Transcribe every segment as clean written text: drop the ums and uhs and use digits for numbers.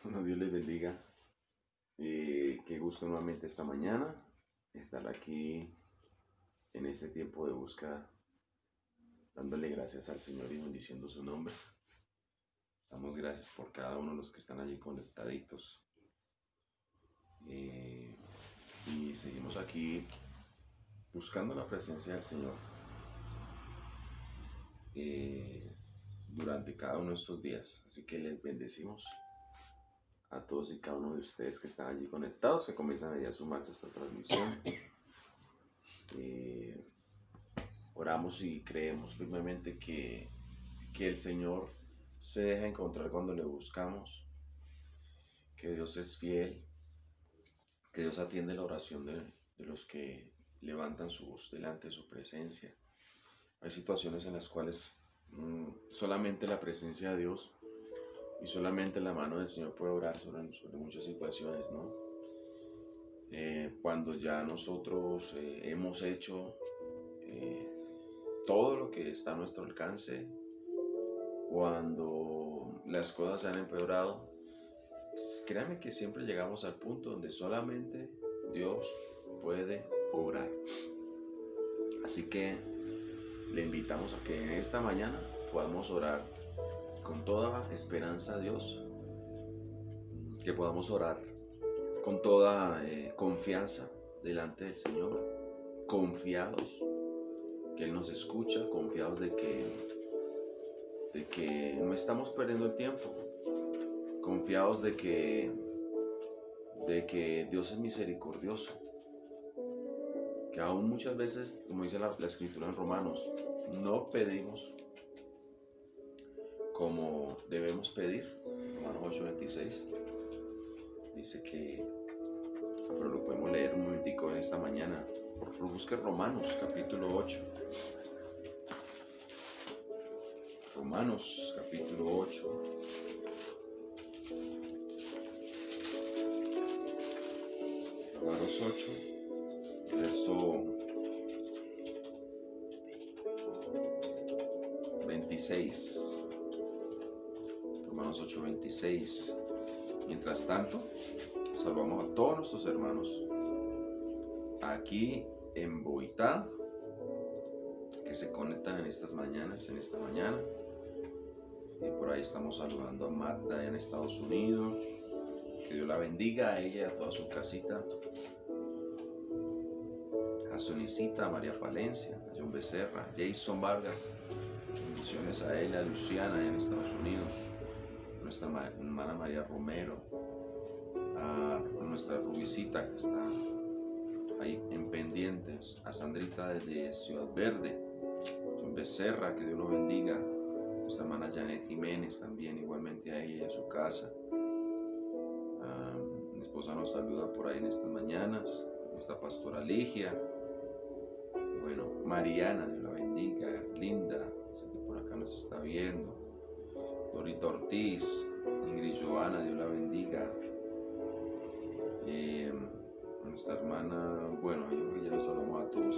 Bueno, Dios les bendiga. Qué gusto nuevamente esta mañana estar aquí en este tiempo de búsqueda, dándole gracias al Señor y bendiciendo su nombre. Damos gracias por cada uno de los que están allí conectaditos. Eh, y seguimos aquí buscando la presencia del Señor eh, durante cada uno de estos días. Así que les bendecimos a todos y cada uno de ustedes que están allí conectados, que comienzan allí a sumarse a esta transmisión. Eh, Oramos y creemos firmemente que el Señor se deja encontrar cuando le buscamos, que Dios es fiel, que Dios atiende la oración de los que levantan su voz delante de su presencia. Hay situaciones en las cuales solamente la presencia de Dios y solamente la mano del Señor puede orar sobre muchas situaciones, ¿no? Cuando ya nosotros hemos hecho eh, todo lo que está a nuestro alcance, cuando las cosas se han empeorado, créame que siempre llegamos al punto donde solamente Dios puede obrar. Así que le invitamos a que en esta mañana podamos orar con toda esperanza a Dios, que podamos orar con toda confianza delante del Señor, confiados que Él nos escucha, confiados de que no estamos perdiendo el tiempo, confiados de que Dios es misericordioso, que aún muchas veces, como dice la escritura en Romanos, no pedimos como debemos pedir. Romanos 8:26 dice que, pero lo podemos leer un momentico en esta mañana. Busque Romanos capítulo 8. Romanos capítulo 8. Romanos 8, verso 26. Romanos 8:26. Mientras tanto, saludamos a todos nuestros hermanos aquí en Boitá, que se conectan en estas mañanas, en esta mañana. Y por ahí estamos saludando a Marta en Estados Unidos. Que Dios la bendiga a ella y a toda su casita. A Sonicita, a María Palencia, a John Becerra, a Jason Vargas. Bendiciones a ella, a Luciana en Estados Unidos. A nuestra hermana María Romero. A nuestra Rubicita que está ahí en pendientes. A Sandrita desde Ciudad Verde. John Becerra, que Dios lo bendiga. Nuestra hermana Janet Jiménez también, igualmente a ella y a su casa. Mi esposa nos saluda por ahí en estas mañanas. Nuestra pastora Ligia. Bueno, Mariana, Dios la bendiga. Linda, sé que por acá nos está viendo. Dorita Ortiz, Ingrid Joana, Dios la bendiga. Nuestra hermana, bueno, yo creo que ya los saludamos a todos.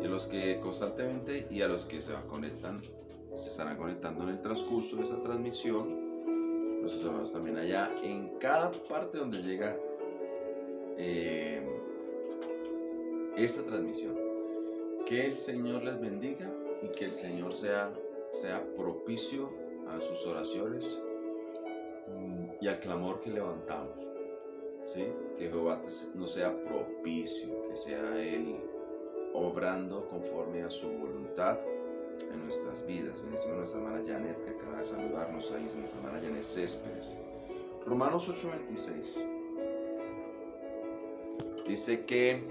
Y a los que constantemente y a los que se estarán conectando en el transcurso de esta transmisión, nuestros hermanos también allá en cada parte donde llega esta transmisión. Que el Señor les bendiga y que el Señor sea propicio a sus oraciones y al clamor que levantamos. ¿Sí? Que Jehová nos sea propicio, que sea Él obrando conforme a su voluntad en nuestras vidas. Bendición a nuestra hermana Janet, que acaba de saludarnos ahí, nuestra hermana Janet Céspedes. Romanos 8:26 dice que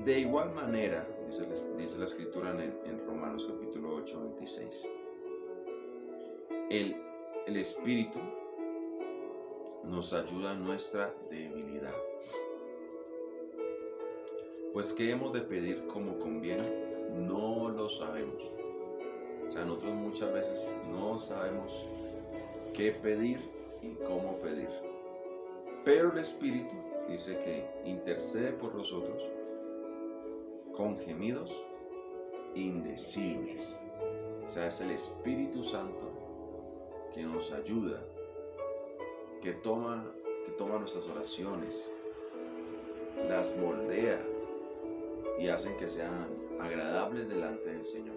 de igual manera, dice la escritura en Romanos capítulo 8:26, el Espíritu nos ayuda en nuestra debilidad. Pues ¿qué hemos de pedir como conviene? No lo sabemos. O sea, nosotros muchas veces no sabemos qué pedir y cómo pedir. Pero el Espíritu dice que intercede por nosotros con gemidos indecibles. O sea, es el Espíritu Santo que nos ayuda, que toma nuestras oraciones, las moldea y hacen que sean agradables delante del Señor.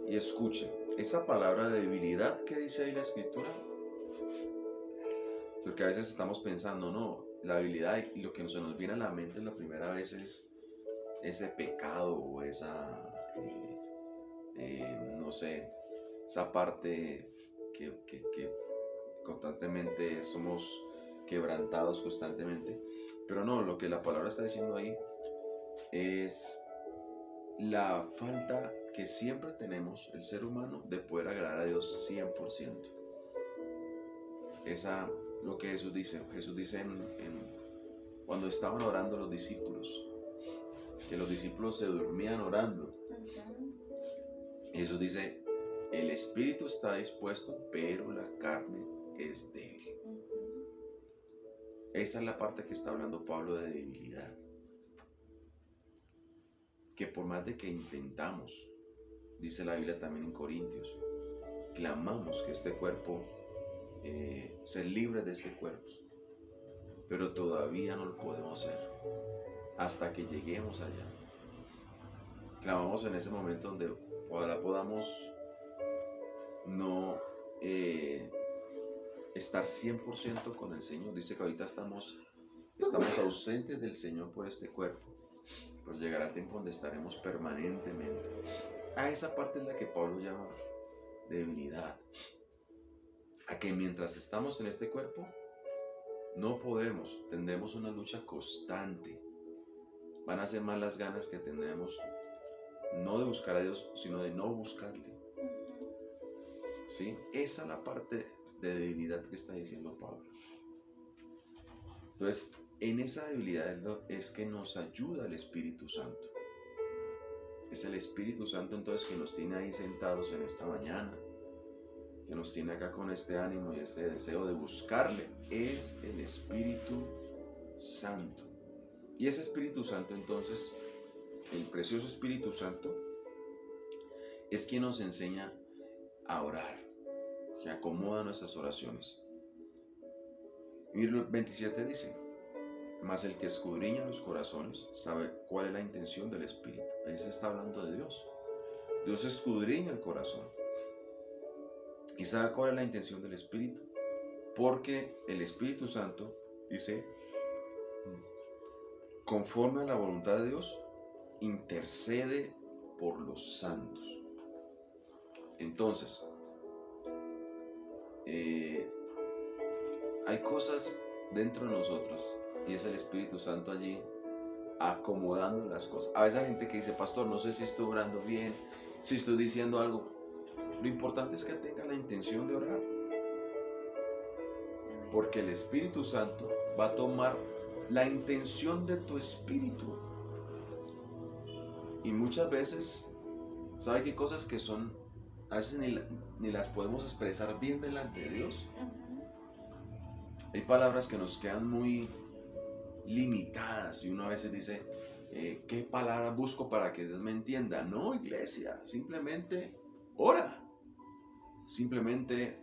Y escuchen, esa palabra debilidad que dice ahí la Escritura, porque a veces estamos pensando, no, la debilidad y lo que se nos viene a la mente la primera vez es ese pecado o esa, no sé, esa parte que constantemente somos quebrantados constantemente. Pero no, lo que la palabra está diciendo ahí es la falta que siempre tenemos el ser humano de poder agradar a Dios 100%. Esa, lo que Jesús dice cuando estaban orando los discípulos, que los discípulos se dormían orando. Jesús dice, el espíritu está dispuesto, pero la carne es débil. Esa es la parte que está hablando Pablo de debilidad. Que por más de que intentamos, dice la Biblia también en Corintios, clamamos que este cuerpo, ser libre de este cuerpo, pero todavía no lo podemos hacer hasta que lleguemos allá. Clamamos en ese momento donde ojalá podamos no estar 100% con el Señor. Dice que ahorita estamos ausentes del Señor por este cuerpo, pero llegará el tiempo donde estaremos permanentemente. A esa parte es la que Pablo llama debilidad. A que mientras estamos en este cuerpo, no podemos, tendremos una lucha constante. Van a ser más las ganas que tendremos, no de buscar a Dios, sino de no buscarle. ¿Sí? Esa es la parte de debilidad que está diciendo Pablo. Entonces, en esa debilidad es que nos ayuda el Espíritu Santo. Es el Espíritu Santo entonces que nos tiene ahí sentados en esta mañana, que nos tiene acá con este ánimo y ese deseo de buscarle. Es el Espíritu Santo. Y ese Espíritu Santo entonces, el precioso Espíritu Santo, es quien nos enseña a orar, que acomoda nuestras oraciones. Y el 27 dice, mas el que escudriña los corazones sabe cuál es la intención del Espíritu. Ahí se está hablando de Dios. Dios escudriña el corazón y sabe cuál es la intención del Espíritu, porque el Espíritu Santo dice, conforme a la voluntad de Dios, intercede por los santos. Entonces, hay cosas dentro de nosotros y es el Espíritu Santo allí acomodando las cosas. A veces hay gente que dice, pastor, no sé si estoy orando bien, si estoy diciendo algo. Lo importante es que tenga la intención de orar, porque el Espíritu Santo va a tomar la intención de tu espíritu. Y muchas veces, ¿sabe qué cosas que son, a veces ni las podemos expresar bien delante de Dios? Hay palabras que nos quedan muy limitadas y uno a veces dice, ¿qué palabras busco para que Dios me entienda? No, iglesia, simplemente ora. Simplemente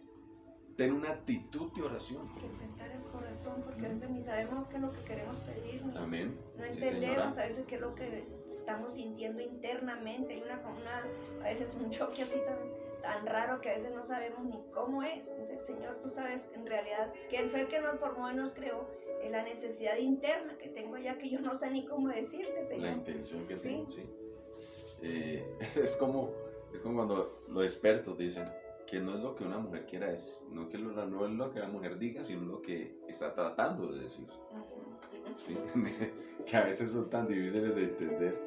ten una actitud de oración. Presentar el corazón, porque a veces ni sabemos qué es lo que queremos pedir. Amén. No entendemos a veces qué es lo que estamos sintiendo internamente. Hay a veces un choque así tan raro que a veces no sabemos ni cómo es. Entonces, Señor, tú sabes en realidad que Él fue el que nos formó y nos creó, en la necesidad interna que tengo ya que yo no sé ni cómo decirte, Señor. La intención que tengo, sí. Es como cuando los expertos dicen que no es lo que una mujer quiera decir, no es lo que la mujer diga, sino lo que está tratando de decir. ¿Sí? Que a veces son tan difíciles de entender.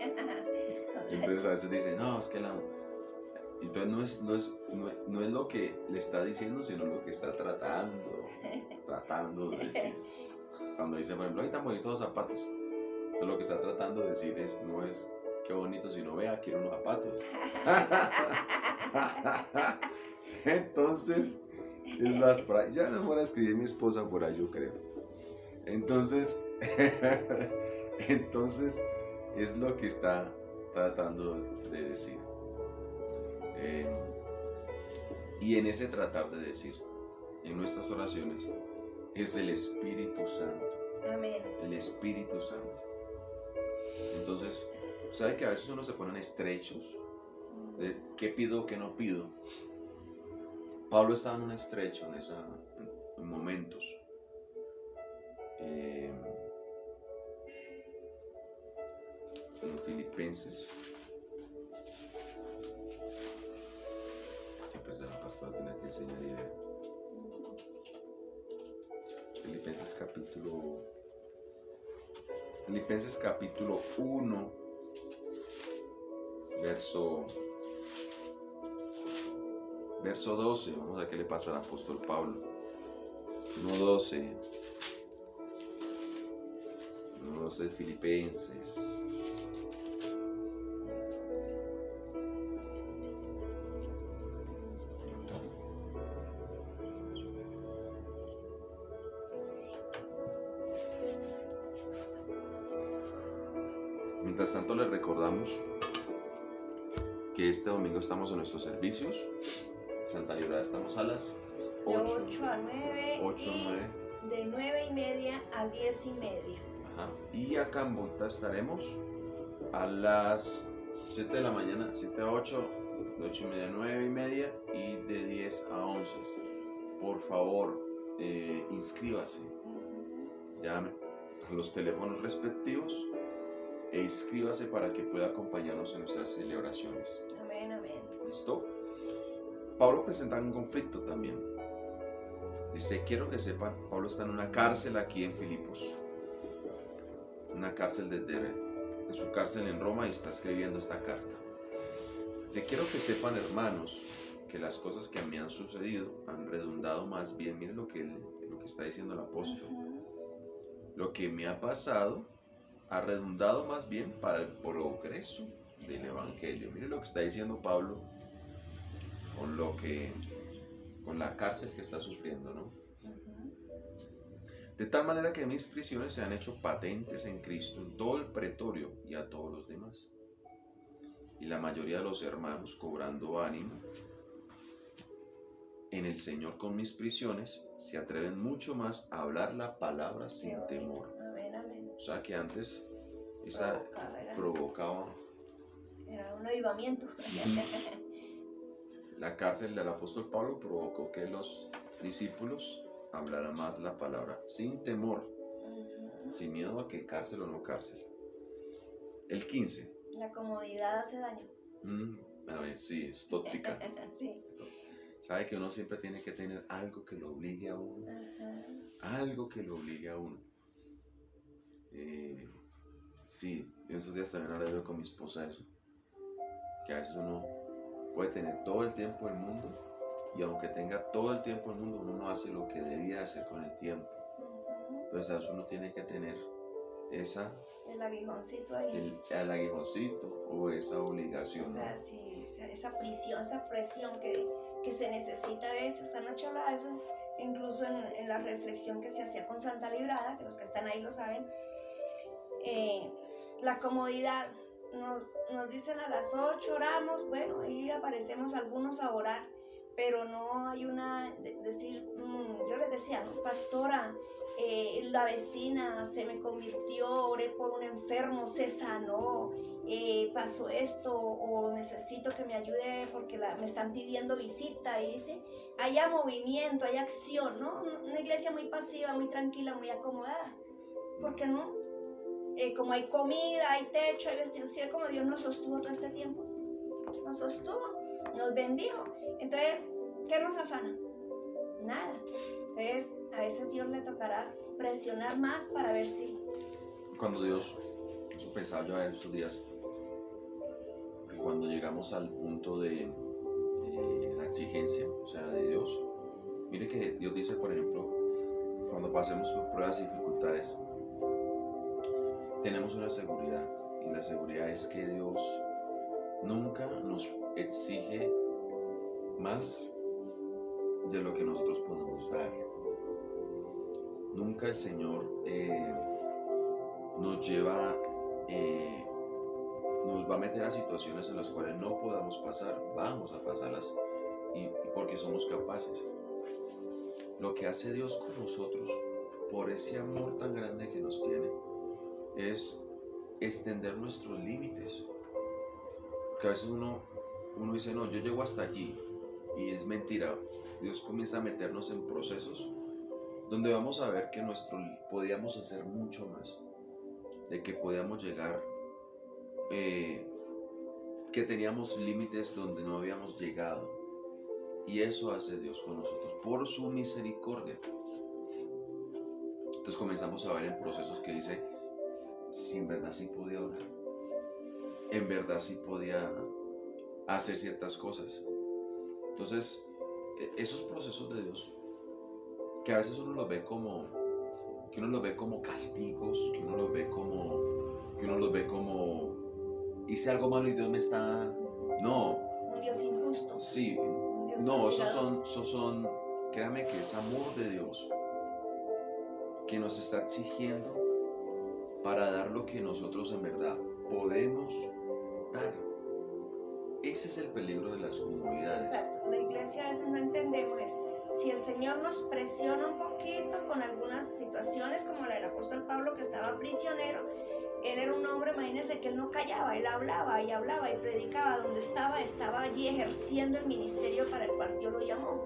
Entonces a veces dicen, no, es que la mujer... Entonces no es lo que le está diciendo, sino lo que está tratando de decir. Cuando dice, por ejemplo, hay tan bonitos los zapatos, entonces lo que está tratando de decir no es qué bonito, sino vea, quiero unos zapatos. Entonces, es más, ya no voy a escribir mi esposa por ahí, yo creo. Entonces, es lo que está tratando de decir. Y en ese tratar de decir, en nuestras oraciones es el Espíritu Santo. Amén. El Espíritu Santo. Entonces, ¿sabe que a veces uno se pone en estrechos de qué pido o qué no pido? Pablo estaba en un estrecho en momentos. En Filipenses. Siempre se la pastora tiene que enseñar idea. Filipenses capítulo 1, verso 12. Vamos a ver qué le pasa al apóstol Pablo. 1:12 de Filipenses. Mientras tanto, les recordamos que este domingo estamos en nuestros servicios. Santa Librada estamos a las 8 a 9. 8 a 9. De 9:30 a 10:30. Ajá. Y acá en Bogotá estaremos a las 7 de la mañana, 7 a 8, de 8:30 a 9:30 y de 10 a 11. Por favor, inscríbase. Llame a los teléfonos respectivos e inscríbase para que pueda acompañarnos en nuestras celebraciones. Amén, amén. ¿Listo? Pablo presenta un conflicto también. Dice, quiero que sepan, Pablo está en una cárcel aquí en Filipos. Una cárcel de su cárcel en Roma y está escribiendo esta carta. Dice, quiero que sepan, hermanos, que las cosas que a mí han sucedido han redundado más bien. Miren lo que está diciendo el apóstol. Lo que me ha pasado ha redundado más bien para el progreso del evangelio. Miren lo que está diciendo Pablo con la cárcel que está sufriendo, ¿no? De tal manera que mis prisiones se han hecho patentes en Cristo en todo el pretorio y a todos los demás. Y la mayoría de los hermanos, cobrando ánimo en el Señor con mis prisiones, se atreven mucho más a hablar la palabra sin temor. Amén, amén. O sea que antes esa provocaba. Era un avivamiento. La cárcel del apóstol Pablo provocó que los discípulos hablaran más la palabra sin temor, sin miedo a que cárcel o no cárcel. El 15. La comodidad hace daño. A ver, sí, es tóxica. Sí. Sabe que uno siempre tiene que tener algo que lo obligue a uno. Algo que lo obligue a uno. Sí, en esos días también hablé con mi esposa eso. Que a veces uno puede tener todo el tiempo del mundo y aunque tenga todo el tiempo del mundo, uno no hace lo que debía hacer con el tiempo. Entonces a veces uno tiene que tener el aguijoncito ahí. El aguijoncito o esa obligación. O sea, ¿no? Sí, esa presión que se necesita a veces. Anoche hablaba de eso, incluso en la reflexión que se hacía con Santa Librada, que los que están ahí lo saben. La comodidad. Nos dicen a las 8 oramos, bueno, ahí aparecemos algunos a orar, pero no hay yo les decía, no, pastora, la vecina se me convirtió, oré por un enfermo, se sanó, pasó esto, o necesito que me ayude porque me están pidiendo visita, y dice, haya movimiento, hay acción, ¿no? Una iglesia muy pasiva, muy tranquila, muy acomodada. ¿Por qué no? Como hay comida, hay techo, hay vestidos, ¿sí? Como Dios nos sostuvo todo este tiempo. Nos sostuvo, nos bendijo. Entonces, ¿qué nos afana? Nada. Entonces, a veces Dios le tocará presionar más para ver si. Cuando Dios, eso pensaba yo en estos días, cuando llegamos al punto de la exigencia, o sea, de Dios, mire que Dios dice, por ejemplo, cuando pasemos por pruebas y dificultades, tenemos una seguridad, y la seguridad es que Dios nunca nos exige más de lo que nosotros podemos dar. Nunca el Señor nos va a meter a situaciones en las cuales no podamos pasar. Vamos a pasarlas y porque somos capaces. lo que hace Dios con nosotros, por ese amor tan grande que nos tiene, es extender nuestros límites. Porque a veces uno dice, no, yo llego hasta aquí, y es mentira. Dios comienza a meternos en procesos donde vamos a ver que podíamos hacer mucho más, de que podíamos llegar, que teníamos límites donde no habíamos llegado. Y eso hace Dios con nosotros, por su misericordia. Entonces comenzamos a ver en procesos que dice, si en verdad sí podía orar, en verdad sí podía hacer ciertas cosas. Entonces, esos procesos de Dios, que a veces uno los ve como castigos, que uno los ve como hice algo malo y Dios me está, no, Un Dios injusto. sí, Dios no, castigador. esos son, créame que es amor de Dios que nos está exigiendo para dar lo que nosotros en verdad podemos dar. Ese es el peligro de las comunidades. Exacto. La iglesia a veces no entendemos esto. Si el Señor nos presiona un poquito con algunas situaciones, como la del apóstol Pablo que estaba prisionero, él era un hombre, imagínense que él no callaba, él hablaba y predicaba donde estaba allí ejerciendo el ministerio para el cual Dios lo llamó.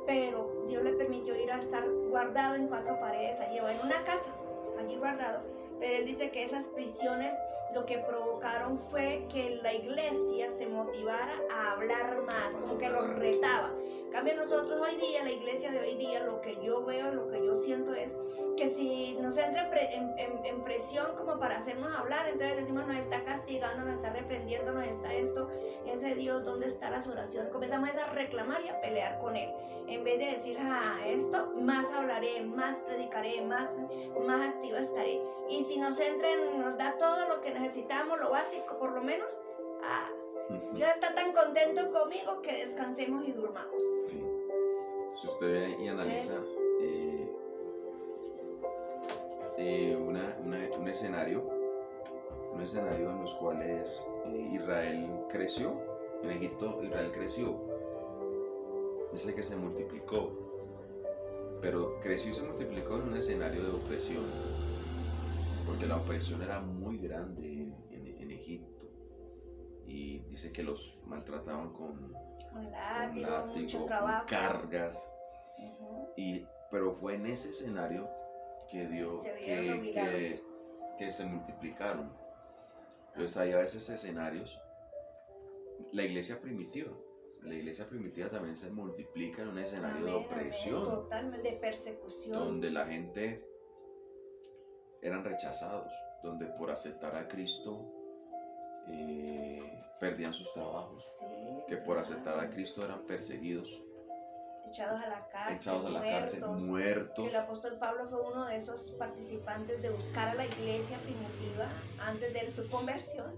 Pero Dios le permitió ir a estar guardado en 4 paredes, allí en una casa, allí guardado. Pero él dice que esas prisiones lo que provocaron fue que la iglesia se motivara a hablar más, como que los retaba. En cambio nosotros hoy día, la iglesia de hoy día, lo que yo veo, lo que yo siento es que si nos entra en presión como para hacernos hablar, entonces decimos nos está castigando, nos está reprendiendo, nos está esto, ese Dios, ¿dónde está las oraciones? Comenzamos a reclamar y a pelear con él. En vez de decir, esto, más hablaré, más predicaré, más activa estaré. Y si nos da todo lo que necesitamos, lo básico por lo menos, Dios está tan contento conmigo que descansemos y durmamos. Sí. Si usted analiza un escenario en los cuales Israel creció, en Egipto Israel creció, dice que se multiplicó, pero creció y se multiplicó en un escenario de opresión, porque la opresión era muy grande en Egipto, y dice que los maltrataban con látigo, mucho trabajo, con cargas, pero fue en ese escenario que dio que se multiplicaron. Entonces hay a veces escenarios, la iglesia primitiva también se multiplica en un escenario de opresión, totalmente, de persecución, donde la gente eran rechazados, donde por aceptar a Cristo perdían sus trabajos, que por aceptar a Cristo eran perseguidos, echados a la cárcel, muertos. El apóstol Pablo fue uno de esos participantes de buscar a la iglesia primitiva antes de su conversión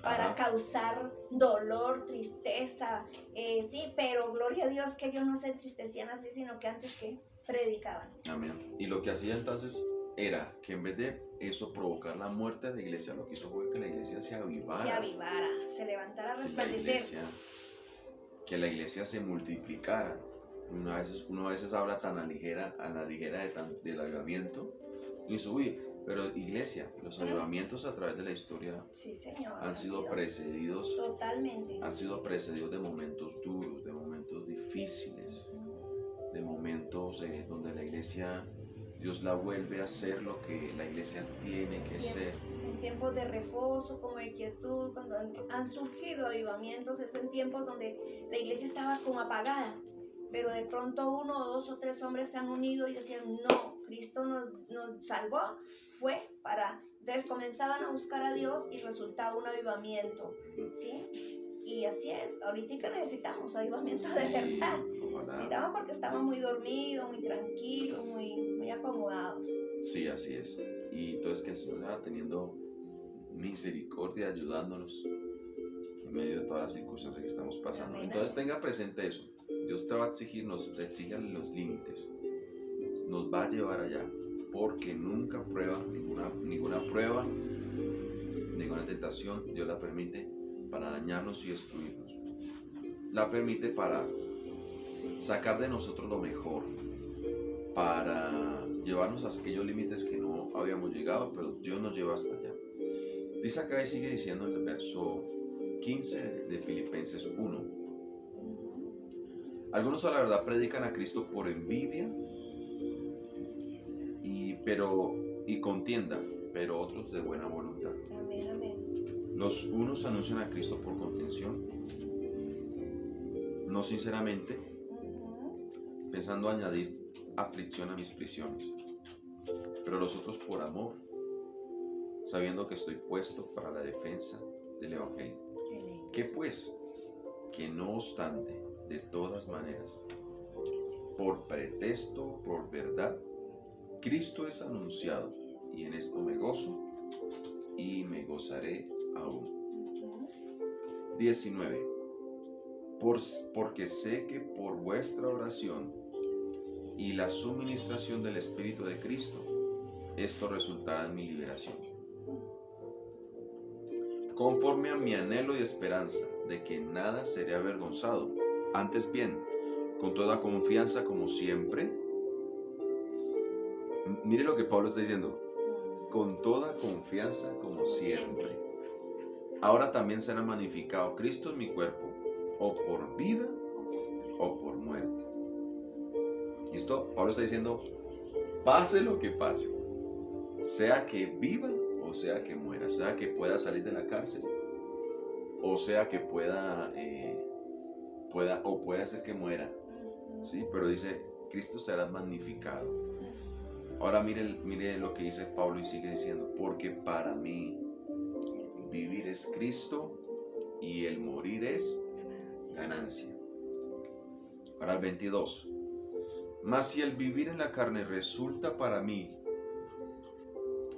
para causar dolor, tristeza, sí, pero gloria a Dios que ellos no se entristecían así, sino que antes que predicaban. Amén. Y lo que hacía entonces era que en vez de eso provocar la muerte de la iglesia, lo que hizo fue que la iglesia se avivara, se levantara a resplandecer, que la iglesia se multiplicara. Uno a veces habla tan a la ligera del avivamiento y dice, pero iglesia, los avivamientos a través de la historia, sí, señor, han sido precedidos de momentos duros, de momentos difíciles, de momentos donde la iglesia, Dios la vuelve a ser lo que la iglesia tiene que ser. En tiempos de reposo, como de quietud, cuando han surgido avivamientos, es en tiempos donde la iglesia estaba como apagada, pero de pronto 1 o 2 o 3 hombres se han unido y decían, no, Cristo nos salvó, entonces comenzaban a buscar a Dios y resultaba un avivamiento, ¿sí? Y así es, ahorita necesitamos avivamiento de verdad. Necesitamos porque estamos muy dormidos, muy tranquilos, muy acomodados. Sí, así es. Y entonces que el Señor va teniendo misericordia, ayudándonos en medio de todas las circunstancias que estamos pasando. Amén. Entonces tenga presente eso. Dios te va a exigir, nos exige los límites. Nos va a llevar allá. Porque nunca ninguna prueba, ninguna tentación, Dios la permite para dañarnos y destruirnos. La permite para sacar de nosotros lo mejor, para llevarnos a aquellos límites que no habíamos llegado, pero Dios nos lleva hasta allá. Dice acá y sigue diciendo en el verso 15 de Filipenses 1. Algunos a la verdad predican a Cristo por envidia y contienda, pero otros de buena voluntad. Amén, amén. Los unos anuncian a Cristo por contención, no sinceramente, pensando añadir aflicción a mis prisiones, pero los otros por amor, sabiendo que estoy puesto para la defensa del Evangelio. ¿Qué pues? Que no obstante, de todas maneras, por pretexto, por verdad, Cristo es anunciado, y en esto me gozo y me gozaré aún. 19. Porque sé que por vuestra oración y la suministración del Espíritu de Cristo, esto resultará en mi liberación. Conforme a mi anhelo y esperanza de que nada seré avergonzado, antes bien, con toda confianza como siempre. Mire lo que Pablo está diciendo, con toda confianza como siempre. Ahora también será magnificado Cristo en mi cuerpo, o por vida o por muerte. ¿Listo? Pablo está diciendo, pase lo que pase, sea que viva o sea que muera, sea que pueda salir de la cárcel, o sea que pueda ser que muera, ¿sí? Pero dice, Cristo será magnificado. Ahora mire lo que dice Pablo y sigue diciendo, porque para mí vivir es Cristo y el morir es ganancia. Ahora el 22. Mas si el vivir en la carne resulta para mí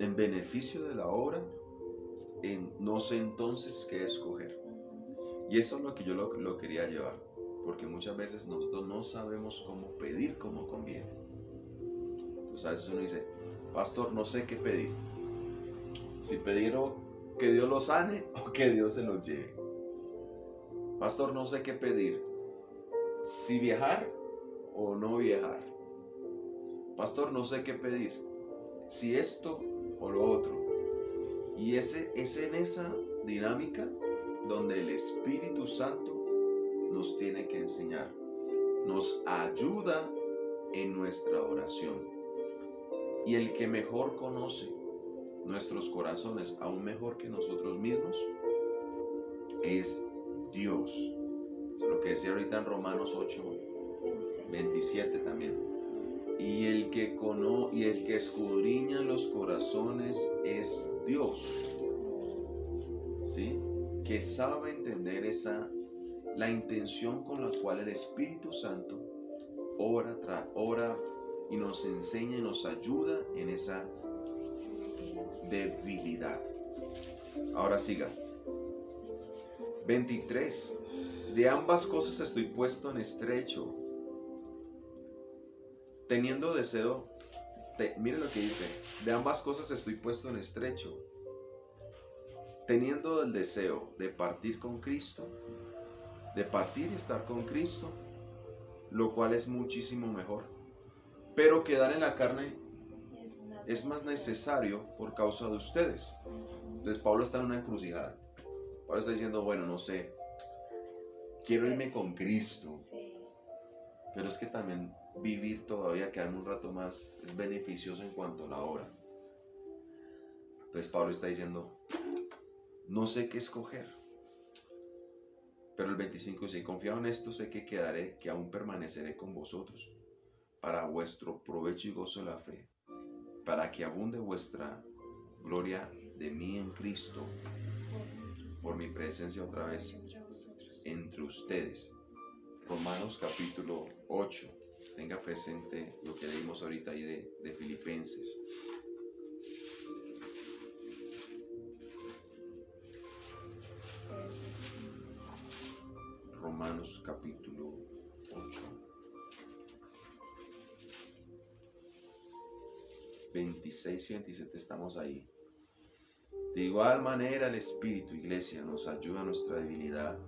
en beneficio de la obra, no sé entonces qué escoger. Y eso es lo que yo lo quería llevar, porque muchas veces nosotros no sabemos cómo pedir como conviene. Entonces a veces uno dice, pastor, no sé qué pedir. Si pedir que Dios lo sane o que Dios se lo lleve. Pastor, no sé qué pedir. Si viajar o no viajar. Pastor, no sé qué pedir. Si esto o lo otro. Y es en esa dinámica donde el Espíritu Santo nos tiene que enseñar. Nos ayuda en nuestra oración. Y el que mejor conoce nuestros corazones, aún mejor que nosotros mismos, es Dios. Eso es lo que decía ahorita en Romanos 8:27 también. Y el que escudriña los corazones es Dios, ¿sí? Que sabe entender la intención con la cual el Espíritu Santo ora y nos enseña y nos ayuda en esa debilidad. Ahora siga. 23. De ambas cosas estoy puesto en estrecho, teniendo deseo. Mire lo que dice. De ambas cosas estoy puesto en estrecho, teniendo el deseo de partir con Cristo, de partir y estar con Cristo, lo cual es muchísimo mejor. Pero quedar en la carne es más necesario por causa de ustedes. Entonces Pablo está en una encrucijada. Pablo está diciendo, bueno, no sé, quiero irme con Cristo, pero es que también vivir todavía, quedarme un rato más, es beneficioso en cuanto a la obra. Entonces Pablo está diciendo, no sé qué escoger. Pero el 25 dice, confiado en esto, sé que quedaré, que aún permaneceré con vosotros, para vuestro provecho y gozo de la fe, para que abunde vuestra gloria de mí en Cristo, por mi presencia otra vez entre ustedes. Romanos capítulo 8. Tenga presente lo que leímos ahorita ahí de Filipenses. Romanos capítulo 8. 26 y 27 estamos ahí. De igual manera el Espíritu, iglesia, nos ayuda a nuestra debilidad.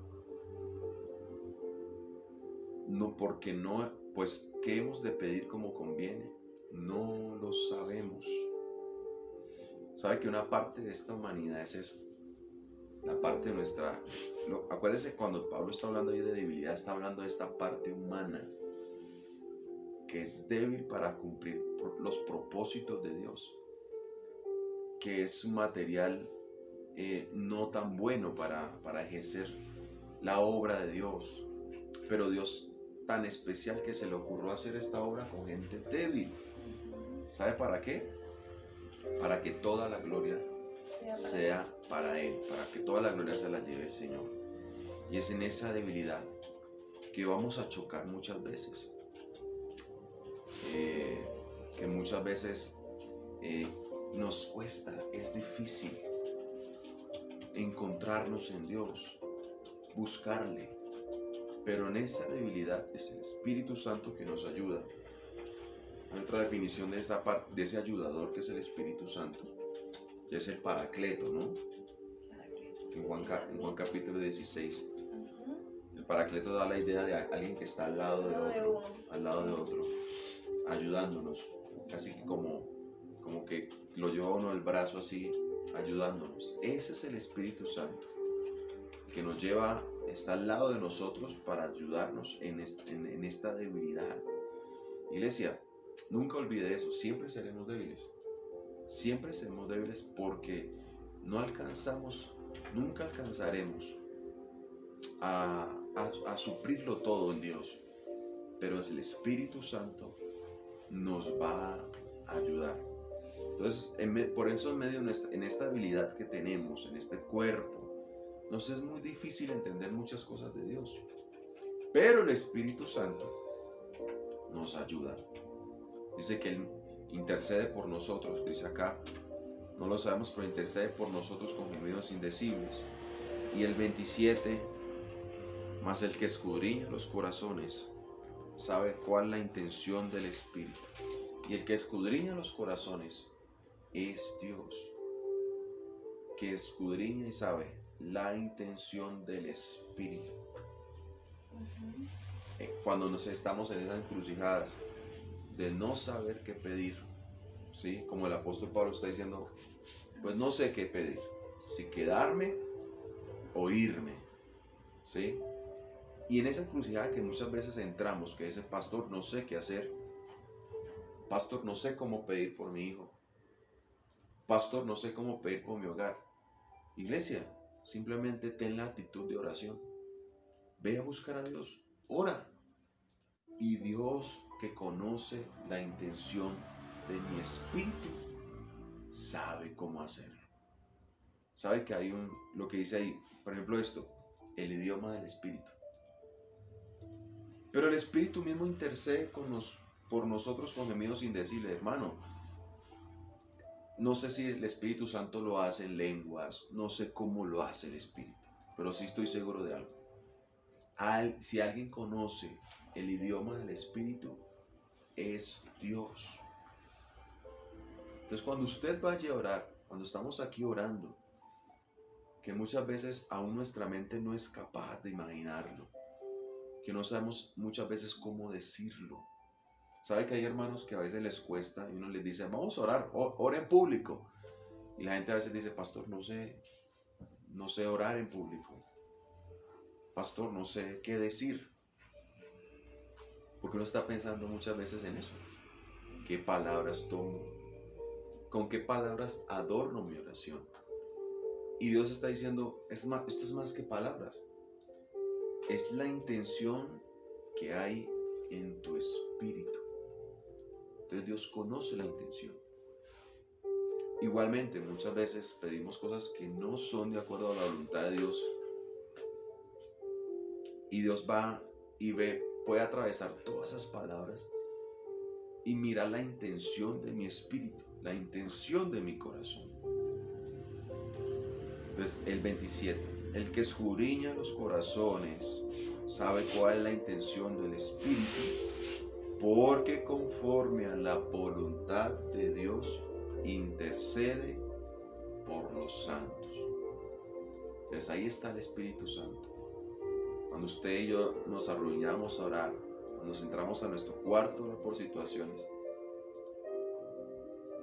No, porque no, pues, ¿qué hemos de pedir como conviene? no lo sabemos. ¿Sabe que una parte de esta humanidad es eso? La parte de nuestra... acuérdese, cuando Pablo está hablando ahí de debilidad, está hablando de esta parte humana, que es débil para cumplir los propósitos de Dios, que es un material no tan bueno para ejercer la obra de Dios, pero Dios tan especial que se le ocurrió hacer esta obra con gente débil. ¿Sabe para qué? Para que toda la gloria sea para Él, para que toda la gloria se la lleve el Señor. Y es en esa debilidad que vamos a chocar muchas veces, que muchas veces nos cuesta, es difícil encontrarnos en Dios, buscarle, pero en esa debilidad es el Espíritu Santo que nos ayuda. Hay otra definición de esta parte, de ese ayudador que es el Espíritu Santo, que es el Paracleto, ¿no? En Juan capítulo 16. El Paracleto da la idea de alguien que está al lado de otro, ayudándonos, casi que como que lo lleva uno del brazo así, ayudándonos. Ese es el Espíritu Santo, que nos lleva, está al lado de nosotros para ayudarnos en esta debilidad. Iglesia, nunca olvide eso, siempre seremos débiles. Siempre seremos débiles porque nunca alcanzaremos a suplirlo todo en Dios. Pero el Espíritu Santo nos va a ayudar. Entonces, por eso en esta habilidad que tenemos, en este cuerpo, nos es muy difícil entender muchas cosas de Dios. Pero el Espíritu Santo nos ayuda. Dice que Él intercede por nosotros, dice acá, no lo sabemos, pero intercede por nosotros con gemidos indecibles. Y el 27, mas el que escudriña los corazones sabe cuál es la intención del Espíritu. Y el que escudriña los corazones es Dios, que escudriña y sabe la intención del Espíritu. Cuando nos estamos en esas encrucijadas de no saber qué pedir, ¿sí? Como el apóstol Pablo está diciendo, pues no sé qué pedir, si quedarme o irme, ¿sí? Y en esa encrucijada que muchas veces entramos, que dice, pastor, no sé qué hacer, pastor, no sé cómo pedir por mi hijo, pastor, no sé cómo pedir por mi hogar. Iglesia, simplemente ten la actitud de oración. Ve a buscar a Dios, ora. Y Dios, que conoce la intención de mi espíritu, sabe cómo hacerlo. Sabe que hay lo que dice ahí, por ejemplo esto, el idioma del espíritu. Pero el espíritu mismo intercede por nosotros con gemidos indecibles, hermano. No sé si el Espíritu Santo lo hace en lenguas, no sé cómo lo hace el Espíritu, pero sí estoy seguro de algo. Si alguien conoce el idioma del Espíritu, es Dios. Entonces, cuando usted vaya a orar, cuando estamos aquí orando, que muchas veces aún nuestra mente no es capaz de imaginarlo, que no sabemos muchas veces cómo decirlo. ¿Sabe que hay hermanos que a veces les cuesta y uno les dice, vamos a orar, ora en público? Y la gente a veces dice, pastor, no sé orar en público. Pastor, no sé qué decir. Porque uno está pensando muchas veces en eso. ¿Qué palabras tomo? ¿Con qué palabras adorno mi oración? Y Dios está diciendo, esto es más que palabras. Es la intención que hay en tu espíritu. Entonces Dios conoce la intención. Igualmente, muchas veces pedimos cosas que no son de acuerdo a la voluntad de Dios. Y Dios va y puede atravesar todas esas palabras y mirar la intención de mi espíritu, la intención de mi corazón. Entonces, el 27, el que escudriña los corazones sabe cuál es la intención del espíritu, porque conforme a la voluntad de Dios intercede por los santos. Entonces ahí está el Espíritu Santo. Cuando usted y yo nos arrodillamos a orar, cuando nos entramos a nuestro cuarto por situaciones,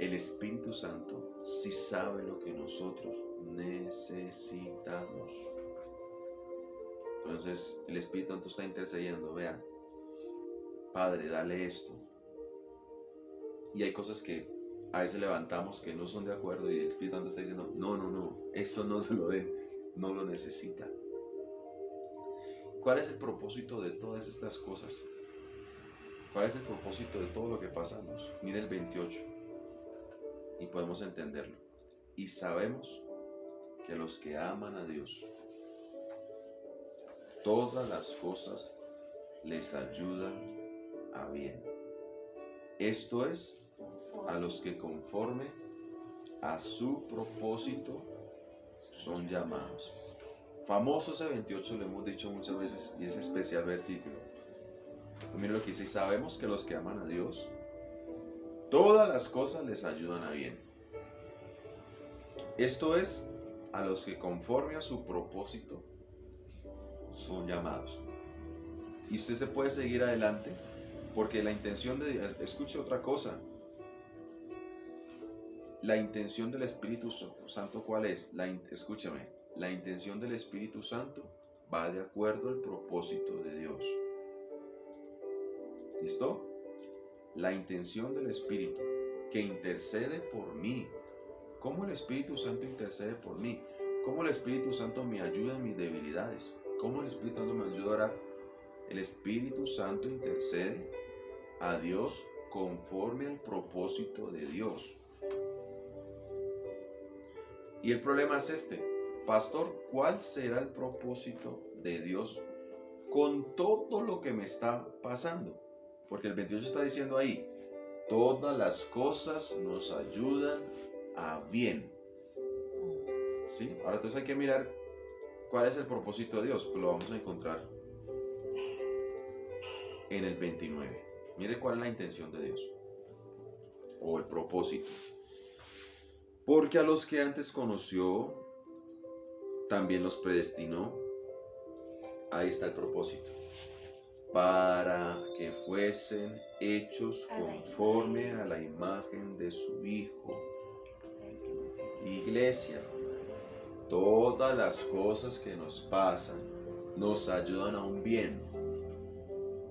el Espíritu Santo sí sabe lo que nosotros necesitamos. Entonces el Espíritu Santo está intercediendo, vean, Padre, dale esto. Y hay cosas que a veces levantamos que no son de acuerdo y el Espíritu Santo está diciendo, no, eso no se lo den, no lo necesita. ¿Cuál es el propósito de todas estas cosas? ¿Cuál es el propósito de todo lo que pasamos? Mira el 28 y podemos entenderlo. Y sabemos que los que aman a Dios, todas las cosas les ayudan a bien. Esto es, a los que conforme a su propósito son llamados. Famoso ese 28, lo hemos dicho muchas veces, y ese especial versículo. Mira lo que dice, sabemos que los que aman a Dios, todas las cosas les ayudan a bien. Esto es, a los que conforme a su propósito son llamados. Y usted se puede seguir adelante, porque la intención de Dios, escuche otra cosa, la intención del Espíritu Santo, ¿cuál es? Escúchame, la intención del Espíritu Santo va de acuerdo al propósito de Dios. ¿Listo? La intención del Espíritu que intercede por mí. ¿Cómo el Espíritu Santo intercede por mí? ¿Cómo el Espíritu Santo me ayuda en mis debilidades? ¿Cómo el Espíritu Santo me ayuda a orar? El Espíritu Santo intercede a Dios conforme al propósito de Dios. Y el problema es este, pastor, ¿cuál será el propósito de Dios con todo lo que me está pasando? Porque el 28 está diciendo ahí, todas las cosas nos ayudan a bien. ¿Sí? Ahora entonces hay que mirar cuál es el propósito de Dios. Pues lo vamos a encontrar en el 29. Mire cuál es la intención de Dios. O el propósito. Porque a los que antes conoció, también los predestinó. Ahí está el propósito. Para que fuesen hechos conforme a la imagen de su Hijo. Iglesia, todas las cosas que nos pasan nos ayudan a un bien.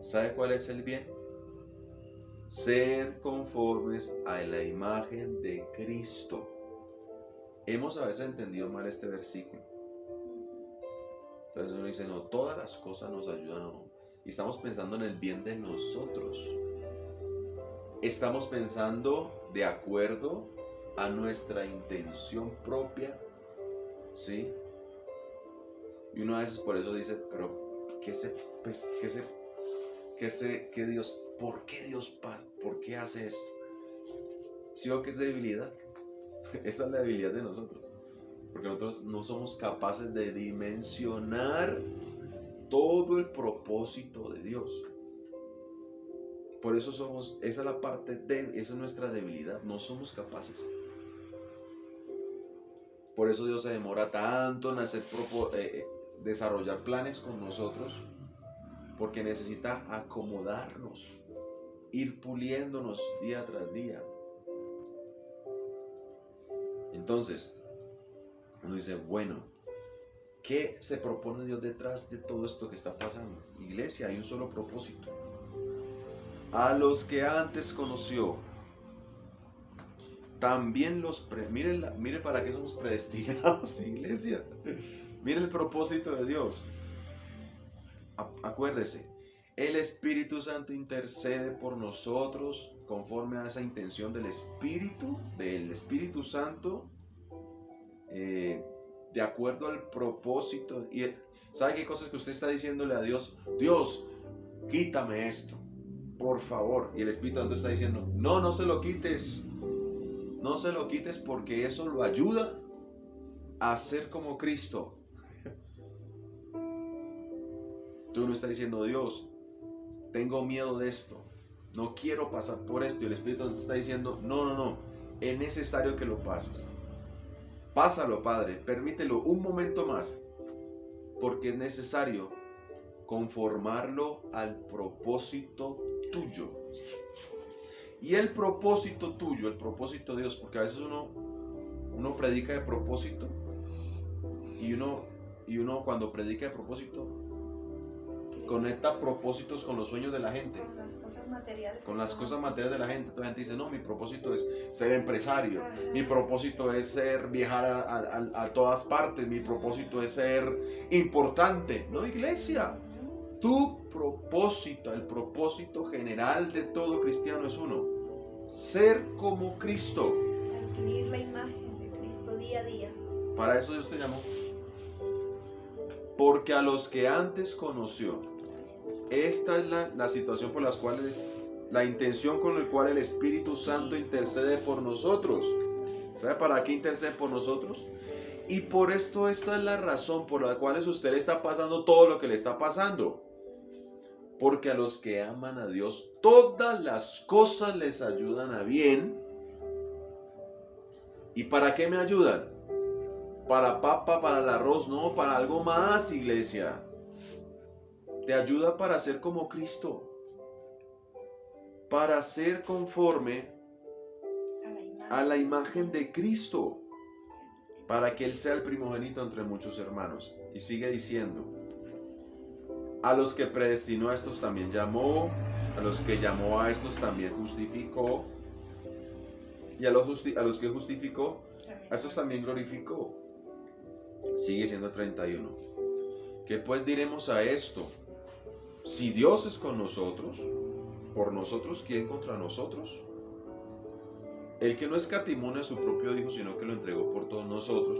¿Sabe cuál es el bien? Ser conformes a la imagen de Cristo. Hemos a veces entendido mal este versículo. Entonces uno dice, no, todas las cosas nos ayudan a uno. Y estamos pensando en el bien de nosotros. Estamos pensando de acuerdo a nuestra intención propia, ¿sí? Y uno a veces por eso dice, pero Dios, ¿por qué Dios pasa? ¿Por qué hace esto? ¿Sí o que es debilidad? Esa es la debilidad de nosotros. Porque nosotros no somos capaces de dimensionar todo el propósito de Dios. Por eso esa es la parte esa es nuestra debilidad, no somos capaces. Por eso Dios se demora tanto en desarrollar planes con nosotros, porque necesita acomodarnos, ir puliéndonos día tras día. Entonces, uno dice, bueno, ¿qué se propone Dios detrás de todo esto que está pasando? Iglesia, hay un solo propósito. A los que antes conoció, también mire para qué somos predestinados, iglesia. Mire el propósito de Dios. Acuérdese, el Espíritu Santo intercede por nosotros conforme a esa intención del Espíritu Santo, de acuerdo al propósito. Y ¿sabe qué cosas que usted está diciéndole a Dios? Dios, quítame esto, por favor. Y el Espíritu Santo está diciendo, no se lo quites. No se lo quites porque eso lo ayuda a ser como Cristo. Tú no estás diciendo, Dios, tengo miedo de esto, no quiero pasar por esto. Y el Espíritu Santo está diciendo, no, es necesario que lo pases. Pásalo, Padre, permítelo un momento más, porque es Y el propósito tuyo, el propósito de Dios, porque a veces uno predica de propósito y uno cuando predica de propósito conecta propósitos con los sueños de la gente, con las cosas materiales. con las cosas materiales de la gente. Toda la gente dice, no, mi propósito es ser empresario, Ajá. mi propósito es viajar a todas partes, mi propósito es ser importante. No, iglesia, tu propósito, el propósito general de todo cristiano es uno: ser como Cristo. Adquirir la imagen de Cristo día a día. Para eso Dios te llamó. Porque a los que antes conoció, esta es la situación por las cuales, la intención con la cual el Espíritu Santo intercede por nosotros. ¿Sabe para qué intercede por nosotros? Y por esto esta es la razón por la cual a usted le está pasando todo lo que le está pasando. Porque a los que aman a Dios, todas las cosas les ayudan a bien. ¿Y para qué me ayudan? Para papa, para el arroz, no, para algo más, iglesia. Te ayuda para ser como Cristo, para ser conforme a la imagen de Cristo, para que Él sea el primogénito entre muchos hermanos. Y sigue diciendo, a los que predestinó a estos también llamó, a los que llamó a estos también justificó, y a los que justificó, a estos también glorificó. Sigue siendo 31. ¿Qué pues diremos a esto? Si Dios es con nosotros, por nosotros, ¿quién contra nosotros? El que no escatimó a su propio Hijo, sino que lo entregó por todos nosotros,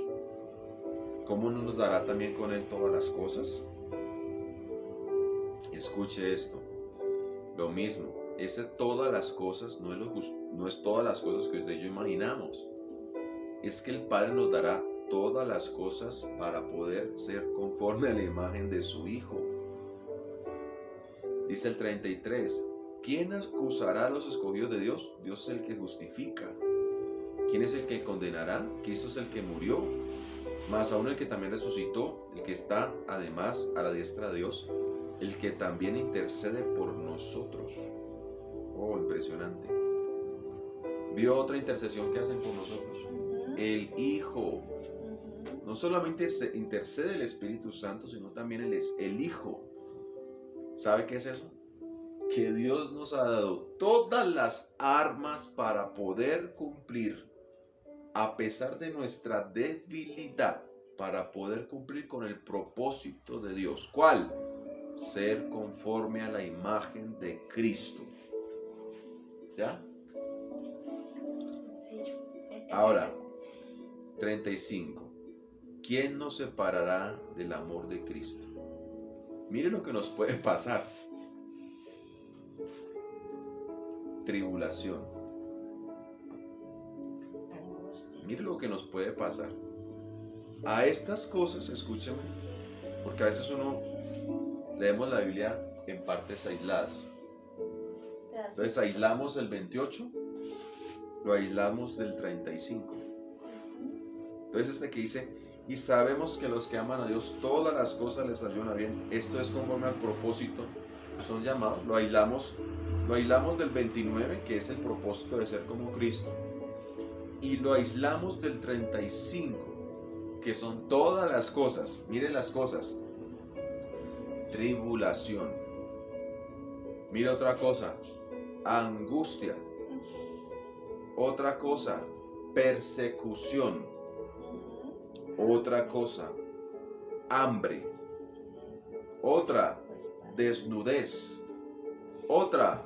¿cómo no nos dará también con Él todas las cosas? Escuche esto, lo mismo, ese todas las cosas no es todas las cosas que usted y yo imaginamos, es que el Padre nos dará todas las cosas para poder ser conforme a la imagen de su Hijo. Dice el 33, ¿quién acusará a los escogidos de Dios? Dios es el que justifica. ¿Quién es el que condenará? Cristo es el que murió, más aún el que también resucitó, el que está además a la diestra de Dios, el que también intercede por nosotros. Oh, impresionante. ¿Vio otra intercesión que hacen por nosotros? El Hijo. No solamente intercede el Espíritu Santo, sino también el Hijo. ¿Sabe qué es eso? Que Dios nos ha dado todas las armas para poder cumplir, a pesar de nuestra debilidad, para poder cumplir con el propósito de Dios. ¿Cuál? Ser conforme a la imagen de Cristo. ¿Ya? Ahora, 35. ¿Quién nos separará del amor de Cristo? Mire lo que nos puede pasar. Tribulación. Mire lo que nos puede pasar. A estas cosas, escúcheme, porque a veces leemos la Biblia en partes aisladas. Entonces aislamos el 28, lo aislamos del 35. Entonces que dice, y sabemos que los que aman a Dios, todas las cosas les ayudan a bien. Esto es conforme al propósito. Son llamados, lo aislamos del 29, que es el propósito de ser como Cristo. Y lo aislamos del 35, que son todas las cosas. Miren las cosas. Tribulación. Mire otra cosa. Angustia. Otra cosa. Persecución. Otra cosa. Hambre. Otra. Desnudez. Otra.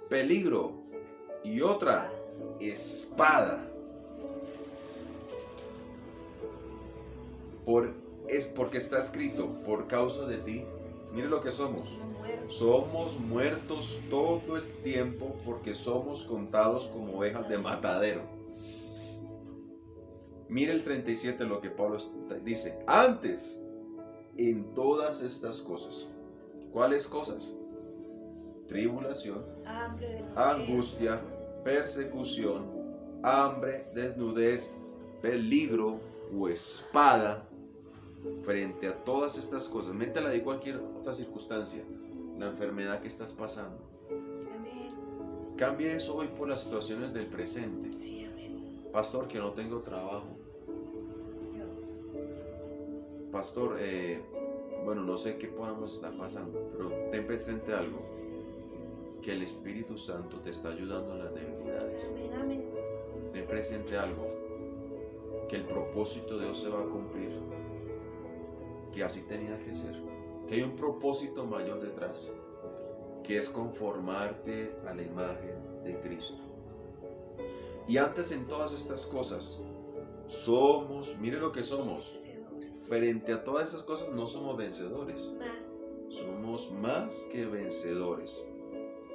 Peligro. Y otra. Espada. Porque está escrito, por causa de ti. Mire lo que somos. Somos muertos todo el tiempo porque somos contados como ovejas de matadero. Mire el 37, lo que Pablo dice. Antes, en todas estas cosas. ¿Cuáles cosas? Tribulación, angustia, persecución, hambre, desnudez, peligro o espada. Frente a todas estas cosas, métela ahí cualquier otra circunstancia, la enfermedad que estás pasando, Cambie eso hoy por las situaciones del presente. Sí, amén. Pastor, que no tengo trabajo. Dios. Pastor, bueno, no sé qué podamos estar pasando, pero ten presente algo, que el Espíritu Santo te está ayudando en las debilidades. Amén, amén. Ten presente algo, que el propósito de Dios se va a cumplir, que así tenía que ser, que hay un propósito mayor detrás, que es conformarte a la imagen de Cristo. Y antes en todas estas cosas, mire lo que somos, Vencedores. frente a todas estas cosas no somos vencedores, Más. somos más que vencedores,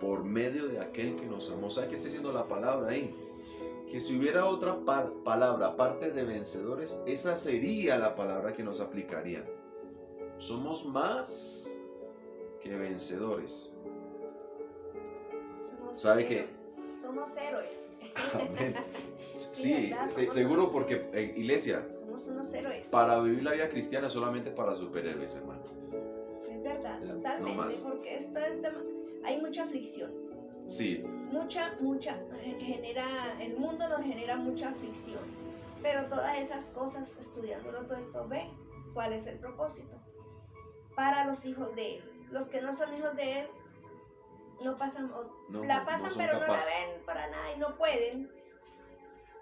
por medio de aquel que nos amó. ¿Sabe qué está diciendo la palabra ahí? Que si hubiera otra palabra aparte de vencedores, esa sería la palabra que nos aplicaría. Somos más que vencedores. ¿Sabe qué? Somos héroes. Amén. Sí, ¿verdad? Seguro unos, porque, iglesia, somos unos héroes. para vivir la vida cristiana solamente para superhéroes, hermano. Es verdad, No totalmente, más. porque hay mucha aflicción. Sí, Mucha, el mundo nos genera mucha aflicción. Pero todas esas cosas, estudiándolo todo esto, ve cuál es el propósito. Para los hijos de Él. Los que no son hijos de Él, no pasan, la pasan, pero no la ven para nada y no pueden.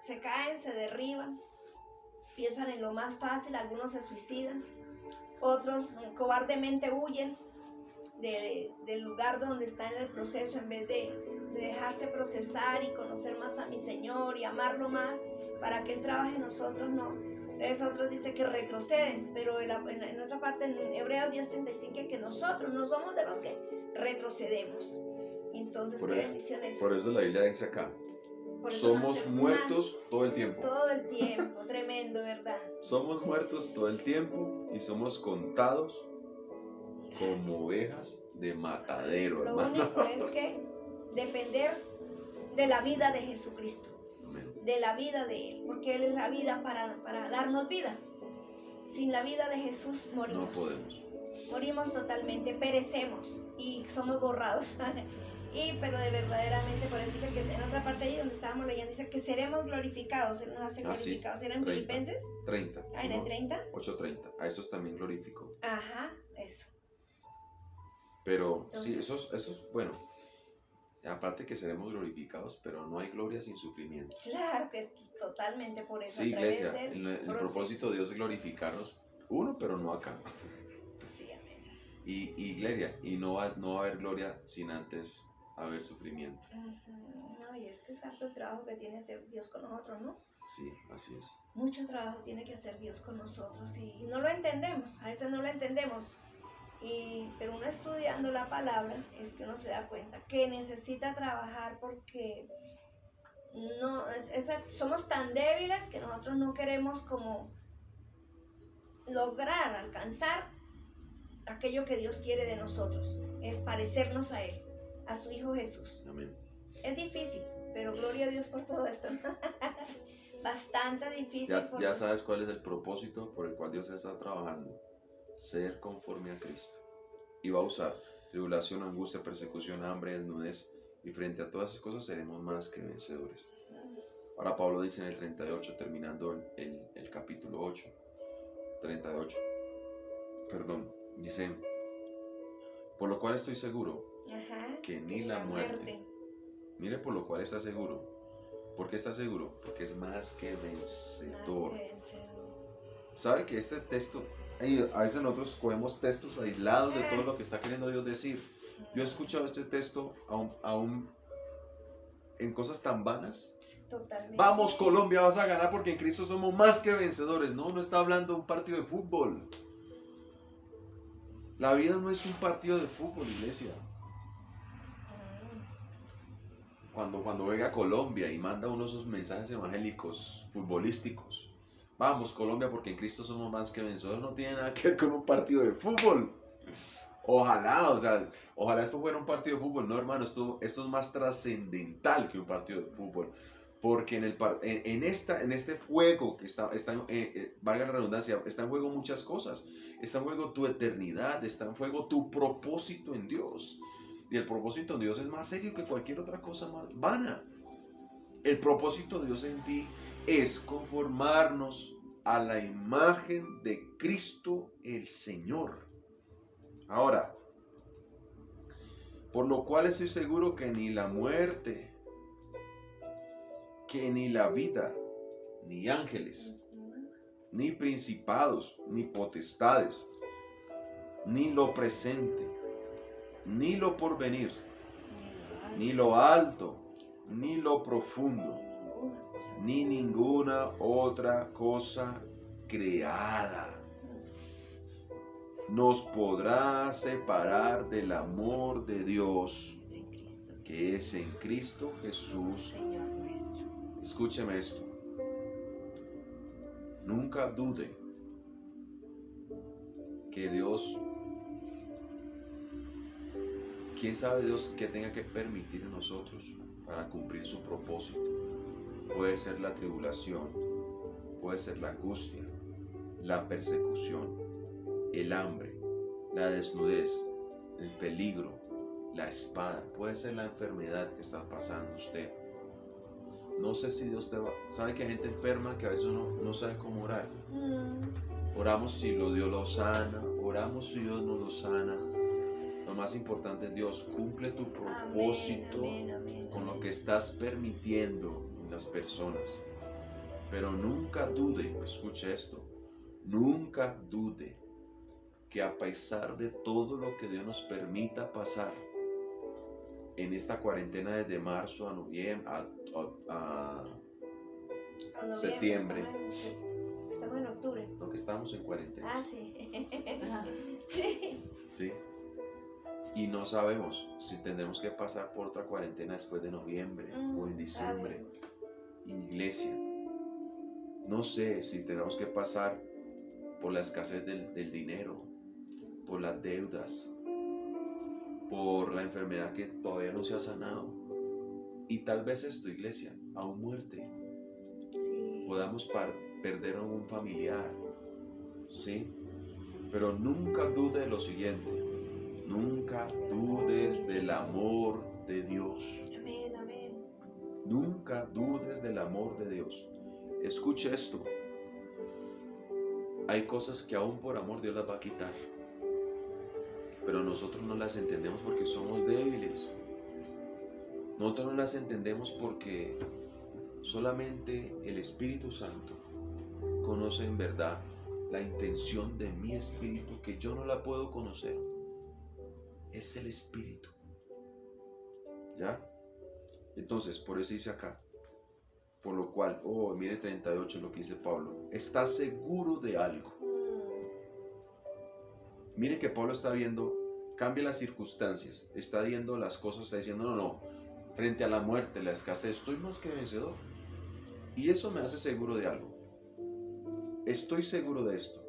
Se caen, se derriban, piensan en lo más fácil, algunos se suicidan, otros cobardemente huyen del lugar donde está en el proceso en vez de dejarse procesar y conocer más a mi Señor y amarlo más para que Él trabaje en nosotros, no. Entonces otros dicen que retroceden, pero en otra parte en Hebreos 10:35 que nosotros no somos de los que retrocedemos. Entonces, qué bendición es. Por eso la Biblia dice acá, somos muertos todo el tiempo. Todo el tiempo, tremendo, ¿verdad? Somos muertos todo el tiempo y somos contados como ovejas de matadero, Lo hermano. único es que depender de la vida de Jesucristo, Amén. de la vida de Él, porque Él es la vida para darnos vida. Sin la vida de Jesús morimos. No podemos. Morimos totalmente, perecemos y somos borrados. Pero de verdaderamente, por eso dice que en otra parte ahí donde estábamos leyendo, dice que seremos glorificados. Él nos hace glorificados. ¿Era en Filipenses? 30. ¿En el 30? 8:30. A estos también glorificó. Ajá, eso. Pero Entonces, sí, eso es bueno. Aparte que seremos glorificados, pero no hay gloria sin sufrimiento. Claro que totalmente por eso. Sí, iglesia, el propósito de Dios es glorificarnos, pero no acá. Sí, amén. Y iglesia, y no va a haber gloria sin antes haber sufrimiento. No, y es que es harto el trabajo que tiene hacer Dios con nosotros, ¿no? Sí, así es. Mucho trabajo tiene que hacer Dios con nosotros y no lo entendemos, a veces no lo entendemos. Pero uno estudiando la palabra es que uno se da cuenta que necesita trabajar porque somos tan débiles que nosotros no queremos como lograr, alcanzar aquello que Dios quiere de nosotros, es parecernos a Él, a su Hijo Jesús. Amén. Es difícil, pero gloria a Dios por todo esto. Bastante difícil. Ya sabes cuál es el propósito por el cual Dios está trabajando. Ser conforme a Cristo. Y va a usar tribulación, angustia, persecución, hambre, desnudez. Y frente a todas esas cosas seremos más que vencedores. Ahora Pablo dice en el 38, terminando el capítulo 8, 38, perdón, dice, por lo cual estoy seguro que ni la muerte. Mire por lo cual está seguro. ¿Por qué está seguro? Porque es más que vencedor. ¿Sabe que este texto, a veces nosotros cogemos textos aislados de todo lo que está queriendo Dios decir? Yo he escuchado este texto aún en cosas tan vanas. Totalmente. Vamos Colombia, vas a ganar porque en Cristo somos más que vencedores. No está hablando de un partido de fútbol. La vida no es un partido de fútbol, iglesia. Cuando venga Colombia y manda uno de esos mensajes evangélicos futbolísticos, vamos Colombia porque en Cristo somos más que vencedores, no tiene nada que ver con un partido de fútbol. Ojalá esto fuera un partido de fútbol. No, hermano, esto es más trascendental que un partido de fútbol, porque en este juego que está valga la redundancia, está en juego muchas cosas. Está en juego tu eternidad, está en juego tu propósito en Dios. Y el propósito de Dios es más serio que cualquier otra cosa más vana. El propósito de Dios en ti es conformarnos a la imagen de Cristo el Señor. Ahora, por lo cual estoy seguro que ni la muerte, que ni la vida, ni ángeles, ni principados, ni potestades, ni lo presente, ni lo porvenir, ni lo alto, ni lo profundo, ni ninguna otra cosa creada nos podrá separar del amor de Dios que es en Cristo Jesús. Escúcheme esto. Nunca dude que Dios, quién sabe Dios qué tenga que permitir en nosotros para cumplir su propósito. Puede ser la tribulación, puede ser la angustia, la persecución, el hambre, la desnudez, el peligro, la espada, puede ser la enfermedad que está pasando usted. No sé si Dios te va... ¿Sabe que hay gente enferma que a veces uno no sabe cómo orar? Oramos si Dios lo sana, oramos si Dios no lo sana. Lo más importante es Dios, cumple tu propósito con lo que estás permitiendo en las personas. Pero nunca dude, escuche esto, nunca dude que a pesar de todo lo que Dios nos permita pasar en esta cuarentena desde marzo a noviembre, a septiembre. Estamos en octubre. No, que estamos en cuarentena. Ah, sí. Sí. Y no sabemos si tendremos que pasar por otra cuarentena después de noviembre o en diciembre. Iglesia. No sé si tenemos que pasar por la escasez del dinero, por las deudas, por la enfermedad que todavía no se ha sanado. Y tal vez esto, iglesia, aún muerte. Sí. Podamos perder a un familiar, ¿sí? Pero nunca dude de lo siguiente. Nunca dudes del amor de Dios. Amén, amén. Nunca dudes del amor de Dios. Escuche esto. Hay cosas que aún por amor Dios las va a quitar. Pero nosotros no las entendemos porque somos débiles. Nosotros no las entendemos porque solamente el Espíritu Santo conoce en verdad la intención de mi espíritu, que yo no la puedo conocer. Es el Espíritu. ¿Ya? Entonces, por eso dice acá. Por lo cual, mire 38 lo que dice Pablo. Está seguro de algo. Mire que Pablo está viendo, cambia las circunstancias, está viendo las cosas, está diciendo, no, frente a la muerte, la escasez, estoy más que vencedor. Y eso me hace seguro de algo. Estoy seguro de esto,